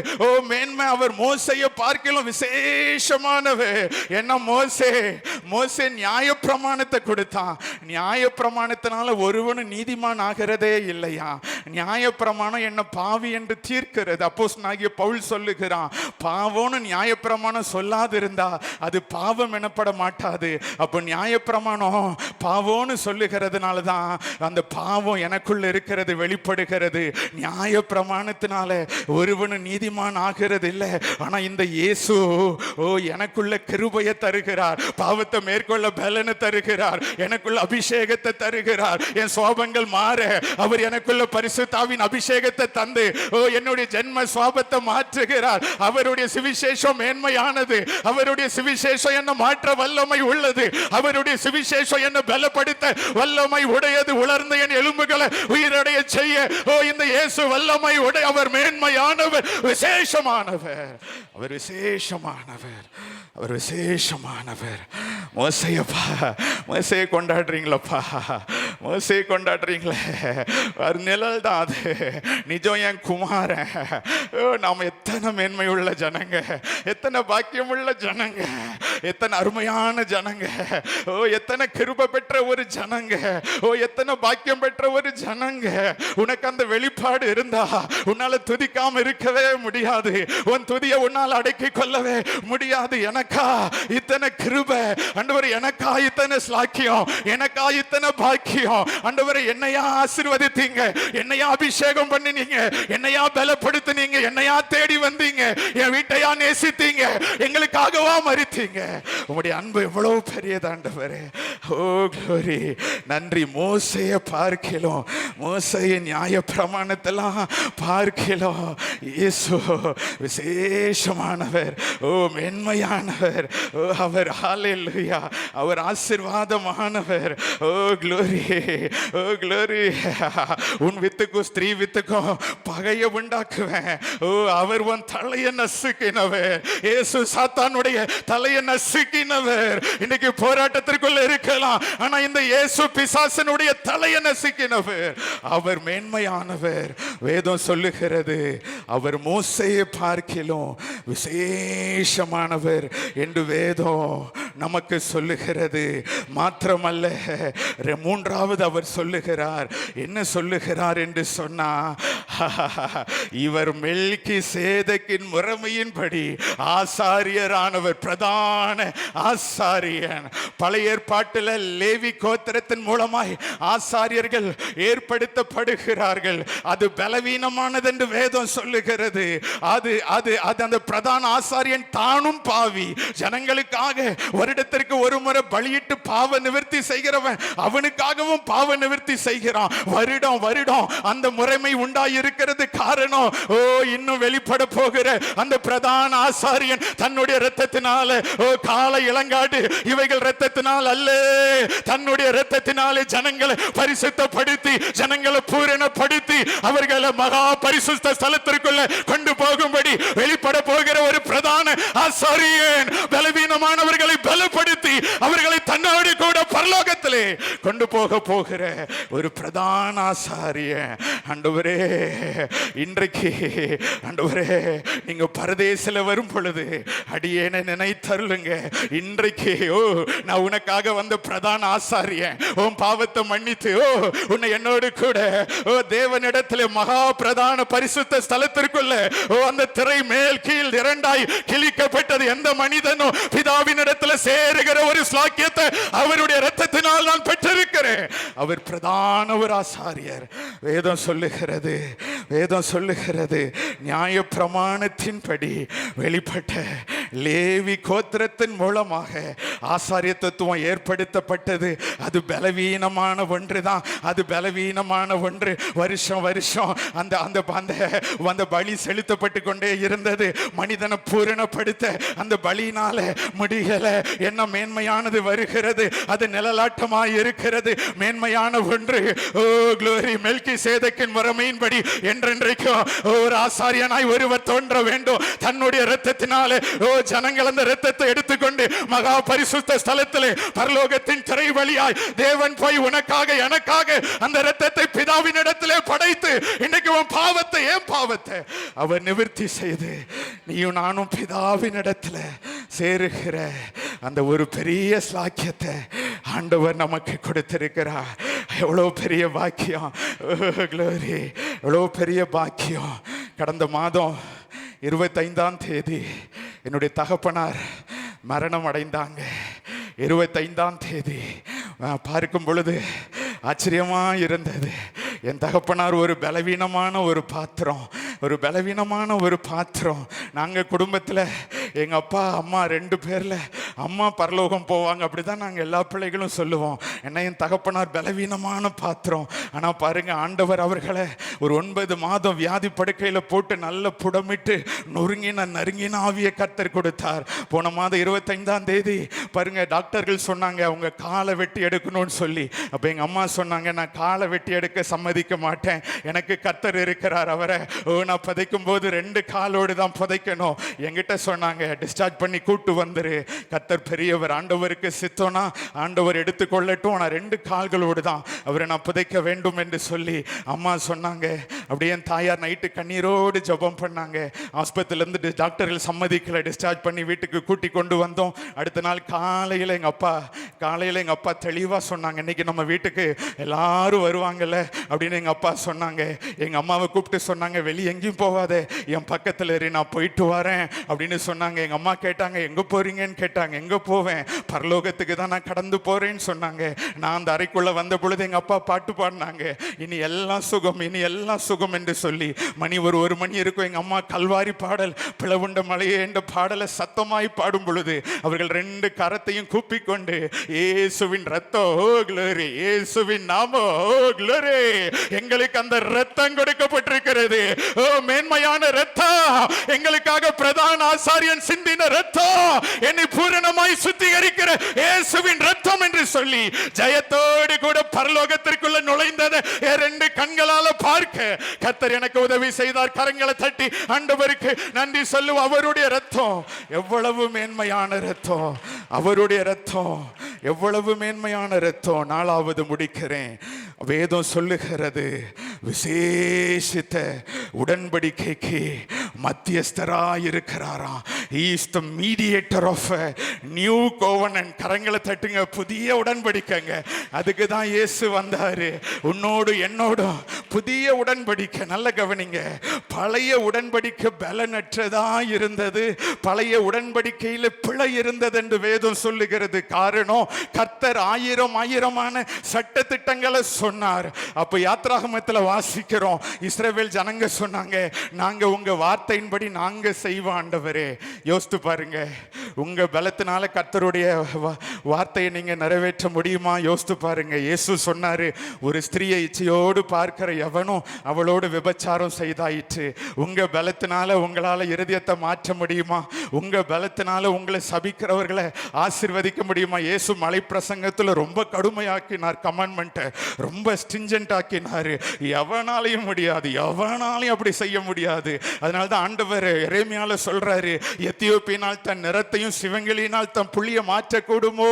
மேன்மை. அவர் மோசையை பார்க்கலாம் விசேஷமானவர். என்ன மோசே நியாயப்பிரமாணத்தை கொடுத்தான். நியாயப்பிரமாணத்தினால ஒருவனும் நீதிமான் ஆகிறதே இல்லையா? நியாயப்பிரமாணம் என்ன பாவி என்று தீர்க்கிறது. அப்போஸ்தலனாகிய பவுல் சொல்லுகிறான், பாவம்னு நியாயப்பிரமாணம் சொல்லாதிருந்தா அது பாவம் எனப்பட மாட்டாது. அப்போ நியாயப்பிரமாணம் பாவம்னு சொல்லுகிறதுனால தான் அந்த பாவம் எனக்குள்ள இருக்கிறது வெளிப்படுகிறது. நியாயப்பிரமாணத்தினால ஒருவனும் நீதிமான் ஆகிறது இல்லை. ஆனா இந்த இயேசு எனக்குள்ள கிருபையை தருகிறார், பாவத்தை மேற்கொள்ள பலனை தருகிறார், எனக்குள்ள அபிஷேகத்தை தருகிறார். என் சுவாபங்கள் மாற அவர் எனக்குள்ள பரிசுத்தாவின் அபிஷேகத்தை தந்து என்னுடைய ஜென்ம சுவாபத்தை மாற்றுகிறார். அவருடைய சுவிசேஷம் மேன்மையானது. அவருடைய சுவிசேஷம் என்ன மாற்ற வல்லமை உள்ளது. அவருடைய சுவிசேஷம் என்ன பலப்படுத்த வல்லமை உடையது. உலர்ந்த என் எலும்புகளை உயிரடைய செய்ய இந்த இயேசு வல்லமை உடைய. அவர் மேன்மையானவர், விசேஷமானவர். அவர் விசேஷமானவர். அவர் விசேஷமானவர். மோசையை கொண்டாடுறீங்களப்பா, மோசையை கொண்டாடுறீங்களே, ஒரு நிழல் தான் அது. நிஜம் என் குமாரன். நாம் எத்தனை மேன்மை உள்ள ஜனங்க, எத்தனை பாக்கியம் உள்ள ஜனங்க, எத்தனை அருமையான ஜனங்க, எத்தனை கிருபை பெற்ற ஒரு ஜனங்க, எத்தனை பாக்கியம் பெற்ற ஒரு ஜனங்க. உனக்கு அந்த வெளிப்பாடு இருந்தா உன்னால துதிக்காம இருக்கவே முடியாது. உன் துதியை உன்னால் அடக்கிக் கொள்ளவே முடியாது. எனக்கா இத்தனை கிருபை ஆண்டவரே, எனக்கா இத்தனை ஸ்லாக்கியம், எனக்கா இத்தனை பாக்கியம் ஆண்டவரே. என்னையா ஆசீர்வதித்தீங்க, என்னையா அபிஷேகம் பண்ணினீங்க, என்னையா பலப்படுத்தினீங்க, என்னையா தேடி வந்தீங்க, என் வீட்டையா நேசித்தீங்க, எங்களுக்காகவா மரித்தீங்க. உங்களுடைய அன்பு எவ்வளவு பெரியது ஆண்டவரே. ஓ glory. நன்றி. மோசையை பார்க்கலாம், மோசையின் நியாய பிரமாணத்தெல்லாம் பார்க்கலாம். இயேசு விசேஷமானவர், ஓ மென்மையானவர், ஓ அவர் ஹல்லேலூயா, அவர் ஆசீர்வாதமானவர். ஓ glory, ஓ glory. உன் வித்துக்கும் ஸ்திரீ வித்துக்கும் பகையை உண்டாக்குவேன். ஓ அவர் உன் தலையை நசுக்கினவர். இயேசு சாத்தானுடைய தலையை நசுக்கினவர். இன்னைக்கு போராட்டத்திற்குள்ள இருக்கலாம், ஆனா இந்த இயேசு பிசாசனுடைய தலையை நசுக்கினவர். அவர் மேன்மையானவர். வேதம் சொல்லுகிறது அவர் மோசேயை பார்க்கிலும் விசேஷமானவர் என்று வேதம் நமக்கு சொல்லுகிறது. மாத்திரமல்ல, மூன்றாவது அவர் சொல்லுகிறார். என்ன சொல்லுகிறார் என்று சொன்னா, இவர் மெல்கிசேதேக்கின் முறைமையின்படி ஆசாரியரானவர், பிரதான ஆசாரியன். பழைய ஏற்பாட்டில் லேவி கோத்திரத்தின் மூலமாய் ஆசாரியர்கள் ஏற்படுத்தப்படுகிறார்கள். அது பலவீனமானது என்று வேதம் சொல்லுகிறது. அது அது அது அந்த பிரதான ஆசாரியன் தானும் பாவி. ஜனங்களுக்காக வருடத்திற்கு ஒரு முறை பலியிட்டு பாவ நிவர்த்தி செய்கிறவன் அவனுக்காகவும் பாவ நிவர்த்தி செய்கிறான். வருடம் வருடம் அந்த முறைமை உண்டாயிருக்கிறது. காரணம், இன்னும் வெளிப்பட போகிற அந்த பிரதான ஆசாரியன் தன்னுடைய இரத்தத்தினால, காளை இளங்காடு இவைகள் இரத்தத்தினால் அல்ல, தன்னுடைய இரத்தத்தினாலே ஜனங்களை பரிசுத்தப்படுத்தி ஜனங்களை பூரணப்படுத்தி அவர்களை மகா பரிசுத்த ஸ்தலத்திற்குள்ள கொண்டு போகும்படி வெளிப்பட போகிற ஒரு பிரதான ஆசாரியன் பலவீனமானவர்களை பலப்படுத்தி அவர்களை தன்னோடு கூட பரலோகத்திலே கொண்டு போகிற ஒரு பிரதான ஆசாரியன். ஆண்டவரே, இன்றைக்கு ஆண்டவரே நீங்க பரதேசில வரும் பொழுது அடியேனை நினைத்தருளுங்க. இன்றைக்கு நான் உனக்காக வந்த பிரதான ஆசாரியன், உன் பாவத்தை மன்னித்து உன்னை என்னோடு கூட தேவனிடத்தில் மகா பிரதான பரிசுத்த ஸ்தலத்திற்குள்ள அந்த திரை மேல் கீழ் இரண்டாய் கிழிக்கப்பட்டது. எந்த மனிதனும் பிதாவினிடத்தில் சேருகிற ஒரு ஸ்லாக்கியத்தை அவருடைய இரத்தத்தினால் நான் பெற்றிருக்கிறேன். அவர் பிரதான ஒரு ஆசாரியர். வேதம் சொல்லுகிறது, வேதம் சொல்லுகிறது, நியாய பிரமாணத்தின்படி வெளிப்பட்ட லேவி கோத்திரத்தின் மூலமாக ஆசாரியத்துவம் ஏற்படுத்தப்பட்டது. அது பலவீனமான ஒன்று தான், அது பலவீனமான ஒன்று. வருஷம் வருஷம் அந்த அந்த அந்த பலி செலுத்தப்பட்டு கொண்டே இருந்தது. மனிதனை பூரணப்படுத்த அந்த பலியினால முடியல. என்ன மேன்மையானது வருகிறது, அது நிழலாட்டமாய் இருக்கிறது. மேன்மையான ஒன்று, ஓ க்ளோரி, மெல்கிசேதேக்கின் முறைமையின்படி என்றென்றைக்கும் ஒரு ஆசாரியனாய் ஒருவர் தோன்ற வேண்டும். தன்னுடைய இரத்தத்தினாலே ஜனங்கள் அந்த இரத்தத்தை எடுத்துக்கொண்டு மகா பரிசுத்த ஸ்தலத்திலே பரலோகத்தின் திரை வழியாய் தேவன் போய் உனக்காக எனக்காக அந்த இரத்தத்தை பிதாவின் இடத்திலே படைத்து இன்னைக்கு உன் பாவத்தை, ஏன் பாவத்தை அவர் நிவர்த்தி செய்து நீயும் நானும் பிதாவின் இடத்துல சேருகிற அந்த ஒரு பெரிய ஸ்லாக்கியத்தை ஆண்டவர் நமக்கு கொடுத்திருக்கிறார். எவ்வளோ பெரிய பாக்கியம், க்ளோரி, எவ்வளோ பெரிய பாக்கியம். கடந்த மாதம் 25ஆம் தேதி என்னுடைய தகப்பனார் மரணம் அடைந்தாங்க. 25ஆம் தேதி பார்க்கும் பொழுது ஆச்சரியமாக இருந்தது. என் தகப்பனார் ஒரு பலவீனமான ஒரு பாத்திரம், ஒரு பலவீனமான ஒரு பாத்திரம். நாங்கள் குடும்பத்தில் எங்கள் அப்பா அம்மா 2 பேரில் அம்மா பரலோகம் போவாங்க, அப்படி தான் நாங்கள் எல்லா பிள்ளைகளும் சொல்லுவோம். ஏன்னா என் தகப்பனார் பலவீனமான பாத்திரம். ஆனால் பாருங்கள், ஆண்டவர் அவர்களை ஒரு 9 மாதம் வியாதி படுக்கையில் போட்டு நல்ல புடமிட்டு நறுங்கின ஆவியை கர்த்தர் கொடுத்தார். போன மாதம் 25ஆம் தேதி பாருங்கள், டாக்டர்கள் சொன்னாங்க அவங்க காலை வெட்டி எடுக்கணும்னு சொல்லி. அப்போ எங்கள் அம்மா சொன்னாங்க, நான் காலை வெட்டி எடுக்க சம்மதிக்க மாட்டேன், எனக்கு கர்த்தர் இருக்கிறார், அவரை நான் புதைக்கும் போது 2 காலோடு தான் புதைக்கணும். என்கிட்ட சொன்னாங்க, டிஸ்சார்ஜ் பண்ணி கூட்டு வந்துரு, கர்த்தர் பெரியவர், ஆண்டவருக்கு சித்தோனா ஆண்டவர் எடுத்துக்கொள்ளட்டும், நான் 2 கால்களோடு தான் அவரை நான் புதைக்க வேண்டும் என்று சொல்லி அம்மா சொன்னாங்க. அப்படியே என் தாயார் நைட்டு கண்ணீரோடு ஜெபம் பண்ணாங்க. ஆஸ்பத்திரியிலேருந்து டாக்டர்கள் சம்மதிக்கலை, டிஸ்சார்ஜ் பண்ணி வீட்டுக்கு கூட்டி கொண்டு வந்தோம். அடுத்த நாள் காலையில் எங்கள் அப்பா தெளிவாக சொன்னாங்க, இன்னைக்கு நம்ம வீட்டுக்கு எல்லாரும் வருவாங்கல்ல அப்படின்னு எங்கள் அப்பா சொன்னாங்க. எங்கள் அம்மாவை கூப்பிட்டு சொன்னாங்க, வெளியே எங்கேயும் போகாதே, என் பக்கத்தில் இரு, நான் போயிட்டு வரேன் அப்படின்னு சொன்னாங்க. எங்கள் அம்மா கேட்டாங்க, எங்கே போறீங்கன்னு கேட்டாங்க. எங்கே போவேன், பரலோகத்துக்கு தான் நான் கடந்து போகிறேன்னு சொன்னாங்க. நான் அந்த அறைக்குள்ளே வந்த பொழுது எங்கள் அப்பா பாட்டு பாடினாங்க, இனி எல்லாம் சுகம், இனி எல்லாம் சுகம் என்று சொல்லி. மணி ஒரு மணி இருக்கும். எங்கள் அம்மா கல்வாரி பாடல், பிளவுண்ட மலையே என்ற பாடலை சத்தமாய் பாடும் பொழுது அவர்கள் 2 கரத்தையும் கூப்பிக்கொண்டு, இயேசுவின் ரத்தம், ஓ க்ளோரி, இயேசுவின் நாமம், ஓ க்ளோரி, எங்களுக்கு அந்த ரத்தம் கொடுக்கப்பட்டிருக்கிறது. ஓ மேன்மையான ரத்தம், எங்களுக்காக பிரதான ஆசாரியன் சிந்தின ரத்தம், என்னை பூரணமாய் சுத்திகரிக்கிற இயேசுவின் ரத்தம் என்று சொல்லி ஜெயத்தோடு கூட பரலோகத்திற்குள்ள நுழைந்ததை 2 கண்களால பார்க்க கர்த்தர் எனக்கு உதவி செய்தார். கரங்களை தட்டி ஆண்டவருக்கு நன்றி சொல்லுவோம். அவருடைய ரத்தம் எவ்வளவு மேன்மையான ரத்தம், அவருடைய ரத்தம் எவ்வளவு மேன்மையான ரத்தம். 4வது முடிக்கிறேன். வேதம் சொல்லுகிறது, விசேஷித்த உடன்படிக்கைக்கு மத்தியஸ்தராய் இருக்கிறாராம். He is the mediator of a new covenant. கரங்களை தட்டுங்க, புதிய உடன்படிக்கைங்க. அதுக்கு தான் இயேசு வந்தாரு. உன்னோடு என்னோடும் புதிய உடன்படிக்கை. நல்ல கவனிங்க, பழைய உடன்படிக்கை பலனற்றதா இருந்தது, பழைய உடன்படிக்கையில் பிழை இருந்தது என்று வேதம் சொல்லுகிறது. காரணம், கர்த்தர் ஆயிரமான சட்ட திட்டங்களை சொன்னார். அப்ப யாத்ராகமத்தில் வாசிக்கிறோம், இஸ்ரவேல் ஜனங்க சொன்னாங்க, நாங்க உங்க வார்த்தையின்படி நாங்க செய்வோம் ஆண்டவரே. யோசித்து பாருங்க, உங்க பலத்தினால கர்த்தருடைய வார்த்தையை நீங்க நிறைவேற்ற முடியுமா? யோசித்து பாருங்க. இயேசு சொன்னாரு, ஒரு ஸ்திரியை இச்சையோடு பார்க்கிற எவனும் அவளோடு விபச்சாரம் செய்தாயிற்று. உங்க பலத்தினால உங்களால இருதயத்தை மாற்ற முடியுமா? உங்க பலத்தினால உங்களை சபிக்கிறவர்களை ஆசீர்வதிக்க முடியுமா? இயேசு மலை பிரசங்கத்தில் ரொம்ப கடுமையாக்கினார், கமாண்ட்மெண்ட்டை ரொம்ப ஸ்ட்ரிஞ்சன்ட் ஆக்கினார். எவனாலையும் முடியாது, எவனாலையும் அப்படி செய்ய முடியாது. அதனால தான் ஆண்டவர் எரேமியால சொல்றாரு, எத்தியோப்பியினால் தன் நிறத்தையும் சிவங்களினால் தன் புள்ளிய மாற்றக்கூடுமோ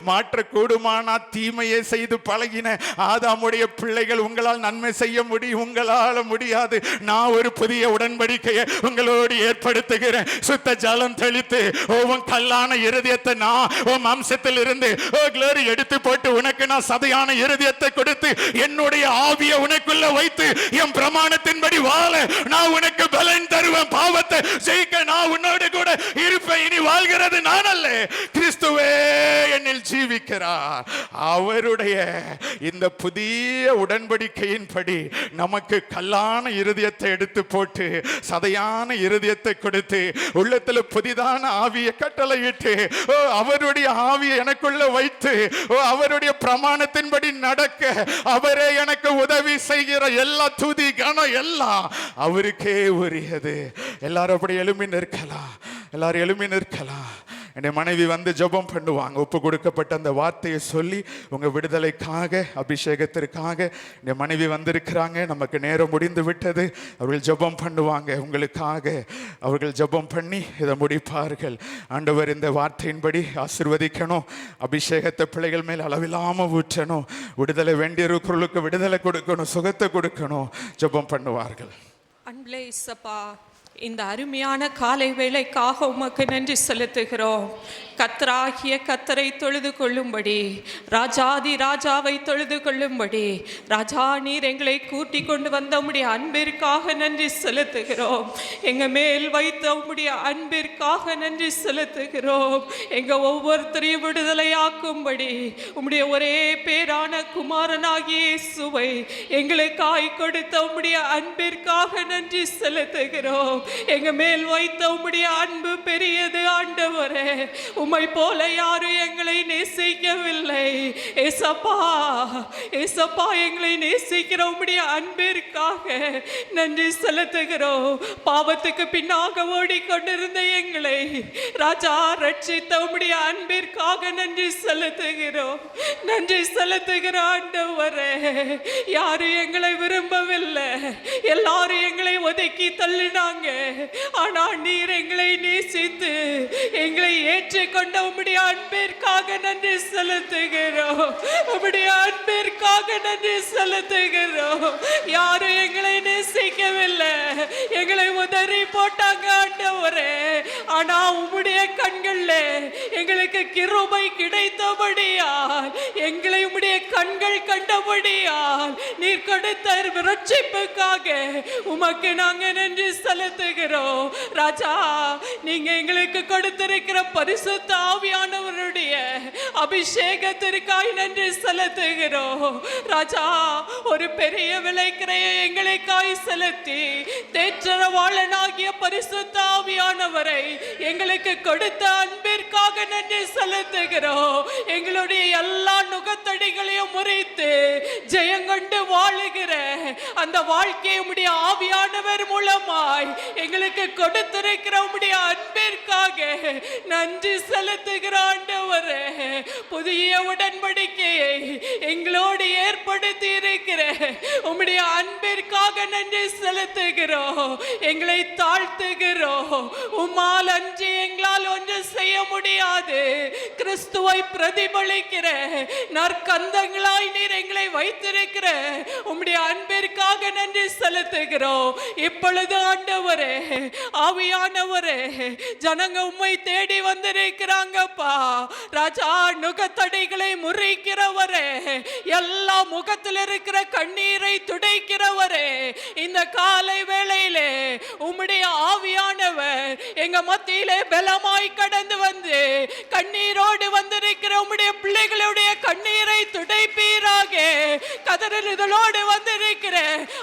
மாற்றக்கூடுமானா தீமையை செய்து பழகின ஆதாமுடைய பிள்ளைகள் உங்களால் நன்மை செய்ய முடியும், உங்களால் முடியாது. நான் ஒரு புதிய உடன்படிக்கையை உங்களோடு ஏற்படுத்துகிறேன். சுத்த ஜலம் தெளித்து உன் கல்லான இருதயத்தை நான் உன் அம்சத்தில் இருந்து glory எடுத்து போட்டு உனக்கு நான் சதையான இருதயத்தை கொடுத்து என்னுடைய ஆவியை உனக்குள்ள வைத்து என் பிரமாணத்தின்படி வாழ நான் உனக்கு பலன் தருவேன். பாவத்தை ஜெயிக்க நான் உன்னோடு கூட இருப்பேன். இனி வாழ்கிறது நான் அல்ல, கிறிஸ்துவே என்னில் ஜீவிக்கிறார். அவருடைய இந்த புதிய உடன்படிக்கையின்படி நமக்கு கல்லான இருதயத்தை எடுத்து போட்டு சதையான இருதயத்தை கொடுத்து உள்ளத்துல புதிதான ஆவியை கட்டளையிட்டு அவருடைய ஆவியை எனக்குள்ள வைத்து அவருடைய பிரமாணத்தின்படி நடக்க அவரே எனக்கு உதவி செய்கிற எல்லா துதி கனம் எல்லாம் அவருக்கே உரியது. எல்லாரும் அப்படி எழும்பி நிற்கலாம், எல்லாரும் எழும்பி நிற்கலாம். என்னுடைய மனைவி வந்து ஜெபம் பண்ணுவாங்க. ஒப்பு கொடுக்கப்பட்ட அந்த வார்த்தையை சொல்லி உங்க விடுதலைக்காக அபிஷேகத்திற்காக என்னுடைய மனைவி வந்திருக்கிறாங்க. நமக்கு நேரம் முடிந்து விட்டது. அவர்கள் ஜெபம் பண்ணுவாங்க உங்களுக்காக. அவர்கள் ஜெபம் பண்ணி இதை முடிப்பார்கள். ஆண்டவர் இந்த வார்த்தையின்படி ஆசீர்வதிக்கணும். அபிஷேகத்தை பிள்ளைகள் மேல் அளவில்லாமல் ஊற்றணும். விடுதலை வேண்டியிருக்கிறவர்களுக்கு விடுதலை கொடுக்கணும், சுகத்தை கொடுக்கணும். ஜெபம் பண்ணுவார்கள். அன்பே இயேசப்பா, இந்த அருமையான காலை வேளைக்காக உமக்கு நன்றி செலுத்துகிறோம். கர்த்தராகிய கர்த்தரை தொழுது கொள்ளும்படி, ராஜாதி ராஜாவை தொழுது கொள்ளும்படி ராஜா நீர் எங்களை கூட்டி கொண்டு வந்த உம்முடைய அன்பிற்காக நன்றி செலுத்துகிறோம். எங்க மேல் வைத்த உம்முடைய அன்பிற்காக நன்றி செலுத்துகிறோம். எங்க ஒவ்வொருத்தரையும் விடுதலையாக்கும்படி உம்முடைய ஒரே பேரான குமாரனாகிய இயேசுவை எங்களுக்காய் கொடுத்த உம்முடைய அன்பிற்காக நன்றி செலுத்துகிறோம். எங்க மேல் வைத்த உம்முடைய அன்பு பெரியது ஆண்டவரே. உம்மை போல யாரும் எங்களை நேசிக்கவில்லை ஏசப்பா. ஏசப்பா, எங்களை நேசிக்கிற உம்முடைய அன்பிற்காக நன்றி செலுத்துகிறோம். பாவத்துக்கு பின்னாக ஓடிக்கொண்டிருந்த எங்களை ராஜா ரட்சித்த உம்முடைய அன்பிற்காக நன்றி செலுத்துகிறோம். நன்றி செலுத்துகிற ஆண்டவரே. யாரும் எங்களை விரும்பவில்லை, எல்லாரும் எங்களை ஒதுக்கி தள்ளினாங்க. ஆனால் நீர் எங்களை நேசித்து எங்களை ஏற்றுக்கொண்ட உம்முடைய அன்பிற்காக நன்றி செலுத்துகிறோம். உம்முடைய அன்பிற்காக நன்றி செலுத்துகிறோம். யாரும் எங்களை நேசிக்கவில்லை, எங்களை உதறி போட்டாங்க ஆண்டவரே. ஆனா உம்முடைய கண்கள்ல எங்களுக்கு கிருபை கிடைத்தபடியால், எங்களை உம்முடைய கண்கள் கண்டபடியால் நீர் கொடுத்த ரட்சிப்புக்காக உமக்கு நாங்க நன்றி செலுத்துகிறோம். ராஜா, நீங்க எங்களுக்கு கொடுத்திருக்கிற பரிசுத்த ஆவியானவருடைய அபிஷேகத்திற்காய் நன்றி செலுத்துகிறோம். ராஜா, ஒரு பெரிய விலைக்கிறையை எங்களுக்காய் செலுத்தி தேற்றரவாளனாகிய பரிசுத்த ஆவியானவரை எங்களுக்கு கொடுத்த அன்பிற்காக நன்றி செலுத்துகிறோம். எங்களுடைய எல்லா நுகத்தடிகளையும் முறித்து ஜெயங்கொண்டு வாழுகிற அந்த வாழ்க்கையை உம்முடைய ஆவியானவர் மூலமாய் எங்களுக்கு கொடுத்திருக்கிற உம்முடைய அன்பிற்காக நன்றி செலுத்துகிற ஆண்டவரே. புதிய உடன்படிக்கையை எங்களோடு ஏற்படுத்தி இருக்கிற உம்முடைய அன்பிற்காக நன்றி செலுத்துகிறோம். எங்களை தாழ்த்துகிறோம். உம்மால் அன்றி எங்களால் ஒன்று செய்ய முடியாது. கிறிஸ்துவை பிரதிபலிக்கிற நற்கந்தங்களாய் நீர் எங்களை வைத்திருக்கிற உம்முடைய அன்பிற்காக நன்றி செலுத்துகிறோம். இப்பொழுது ஆண்டவரே, ஆவியானவரே, ஜனங்க உம்மை தேடி வந்திருக்கிறாங்கப்பா. ராஜா, நுகத்தடைகளை முறிக்கிறவரே, எல்லா முகத்தில் இருக்கிற கண்ணீரை துடைக்கிறவரே, இந்த காலை வேளையிலே உம்முடைய ஆவியானவர் எங்க மத்தியிலே பலமாய் கடந்து வந்து கண்ணீரோடு வந்திருக்கிற உம்முடைய பிள்ளைகளுடைய கண்ணீரை துடைப்பீராக. கதறுதலோடு வந்திருக்கிற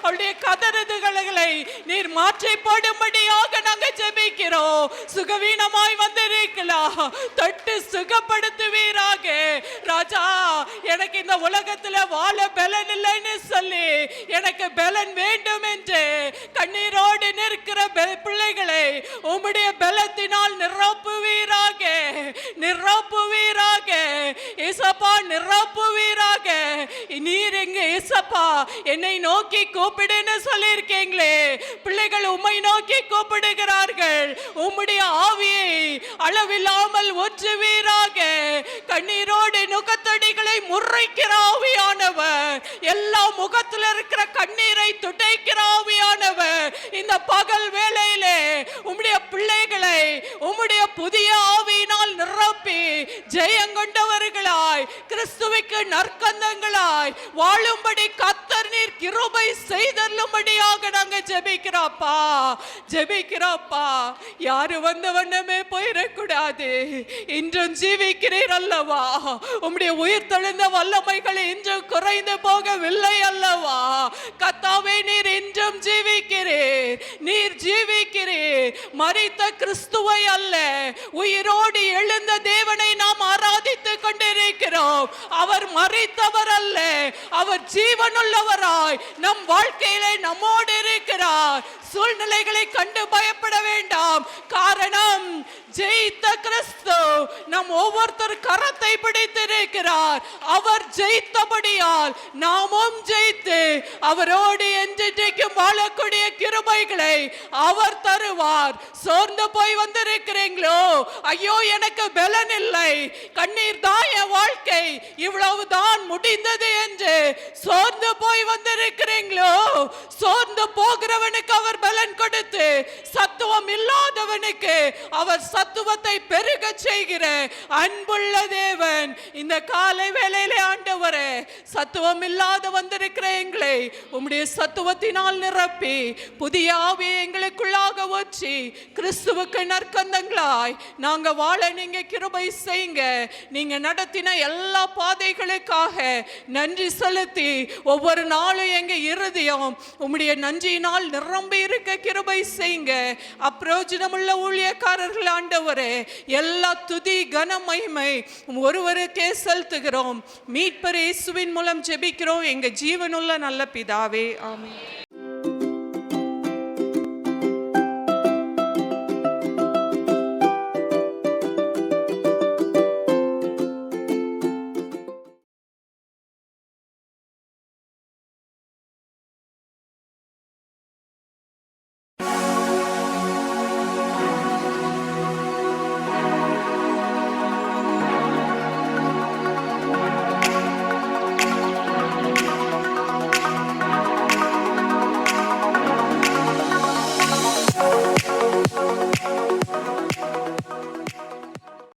அவருடைய கதறுதல்களை நீர் மாற்றி போடும்படியாக நாங்கள் ஜெபிக்கிறோம். சுகவீனமாய் வந்திருக்கலாம், தொட்டு சுகப்படுத்துவீராக. ராஜா, எனக்கு இந்த உலகத்துல வாழ பலன் இல்லைன்னு சொல்லி எனக்கு பலன் வேண்டும் என்று கண்ணீரோடு நிற்கிற பிள்ளைகளை உம்முடைய பலத்தினால் நிரப்புவீராக, நிரப்புவீராக. ஏசப்பா நிரப்புவீராக. நீர் எங்க ஏசப்பா என்னை நோக்கி கூப்பிடுன்னு சொல்லியிருக்கீங்களே, பிள்ளைகள் உம்மை நோக்கி கூப்பிடுகிறார்கள். உம்முடைய ஆவியை அளவில்லாமல் ஊற்றுவீராக. கண்ணீரோடு நுகத்தடிகளை முறைக்கிற ஆவியானவர், எல்லா முகத்தில் இருக்கிற கண்ணீரை துடைக்கிற ஆவியானவர், இந்த பகல் வேளையிலே உம்முடைய பிள்ளைகளை உம்முடைய புதிய ஆவியினால் நிரப்பி ஜெயங்கொண்டவர்களாய் கிறிஸ்துவுக்கு நற்கந்தங்களாய் வாழும்படி கர்த்தர் நீர் கிருபை செய்தருளும்படியாக நாங்க ஜெபிக்கிறோப்பா. யாரு வந்த வண்ணமே போயிடக்கூடாது. இன்றும் ஜீவிக்கிறீர் அல்லவா? உம்முடைய உயிர் தெழுந்த வல்லமைகள் இன்றும் குறைந்து போகவில்லை அல்லவா? கர்த்தாவே, நீர் இன்றும் ஜீவிக்கிறீர். மரித்த கிறிஸ்துவை அல்ல, உயிரோடு எழுந்த தேவனை நாம் ஆராதித்துக் கொண்டிருக்கிறோம். அவர் மரித்தவர் அல்ல, அவர் ஜீவனுள்ளவராய் நம் வாழ்க்கையிலே நம்மோடு இருக்கிறார். சூழ்நிலைகளை கண்டு பயப்பட வேண்டாம். காரணம், ஜெயித்த கிறிஸ்து நம் ஒவ்வொருத்தர் கரத்தை பிடித்திருக்கிறார். அவர் ஜெயித்தபடியால் நாமும் ஜெயித்து அவரோடு என்றென்றைக்கும் வாழக்கூடிய கிருபைகளை அவர் தருவார். சோர்ந்து போய் வந்திருக்கிறீங்களோ, ஐயோ எனக்கு பலன் இல்லை, கண்ணீர் தான் என் வாழ்க்கை, இவ்வளவுதான் முடிந்தது என்று சோர்ந்து போய் வந்திருக்கிறீங்களோ, சோர்ந்து போகிறவனுக்கு அவர் பலன் கொடுத்து சத்துவம் இல்லாதவனுக்கு அவர் சத்துவத்தை பெருக செய்கிற அன்புள்ள தேவன். இந்த காலை வேளையிலே ஆண்டவரே, சத்துவம் இல்லாத வந்திருக்கிற எங்களை உம்முடைய சத்துவத்தினால் நிரப்பி புதிய ஆவியை எங்களுக்குள்ளாக ஊற்றி கிறிஸ்துவுக்கு நற்கந்தங்களாய் நாங்க வாழ நீங்க கிருபை செய்யுங்க. நீங்க நடத்தின எல்லா பாதைகளுக்காக நன்றி செலுத்தி ஒவ்வொரு நாளும் எங்க இருதயம் உம்முடைய நன்றியினால் நிரம்பி இருக்க கிருபை செய்யுங்க. அப்பிரயோஜனமுள்ள ஊழியக்காரர்கள் ஆண்டவரே, எல்லா துதி கன மகிமை ஒருவருக்கே செலுத்துகிறோம். மீட்பர் இயேசுவின் மூலம் ஜெபிக்கிறோம் எங்க ஜீவனுள்ள நல்ல பிதாவே, ஆமென்.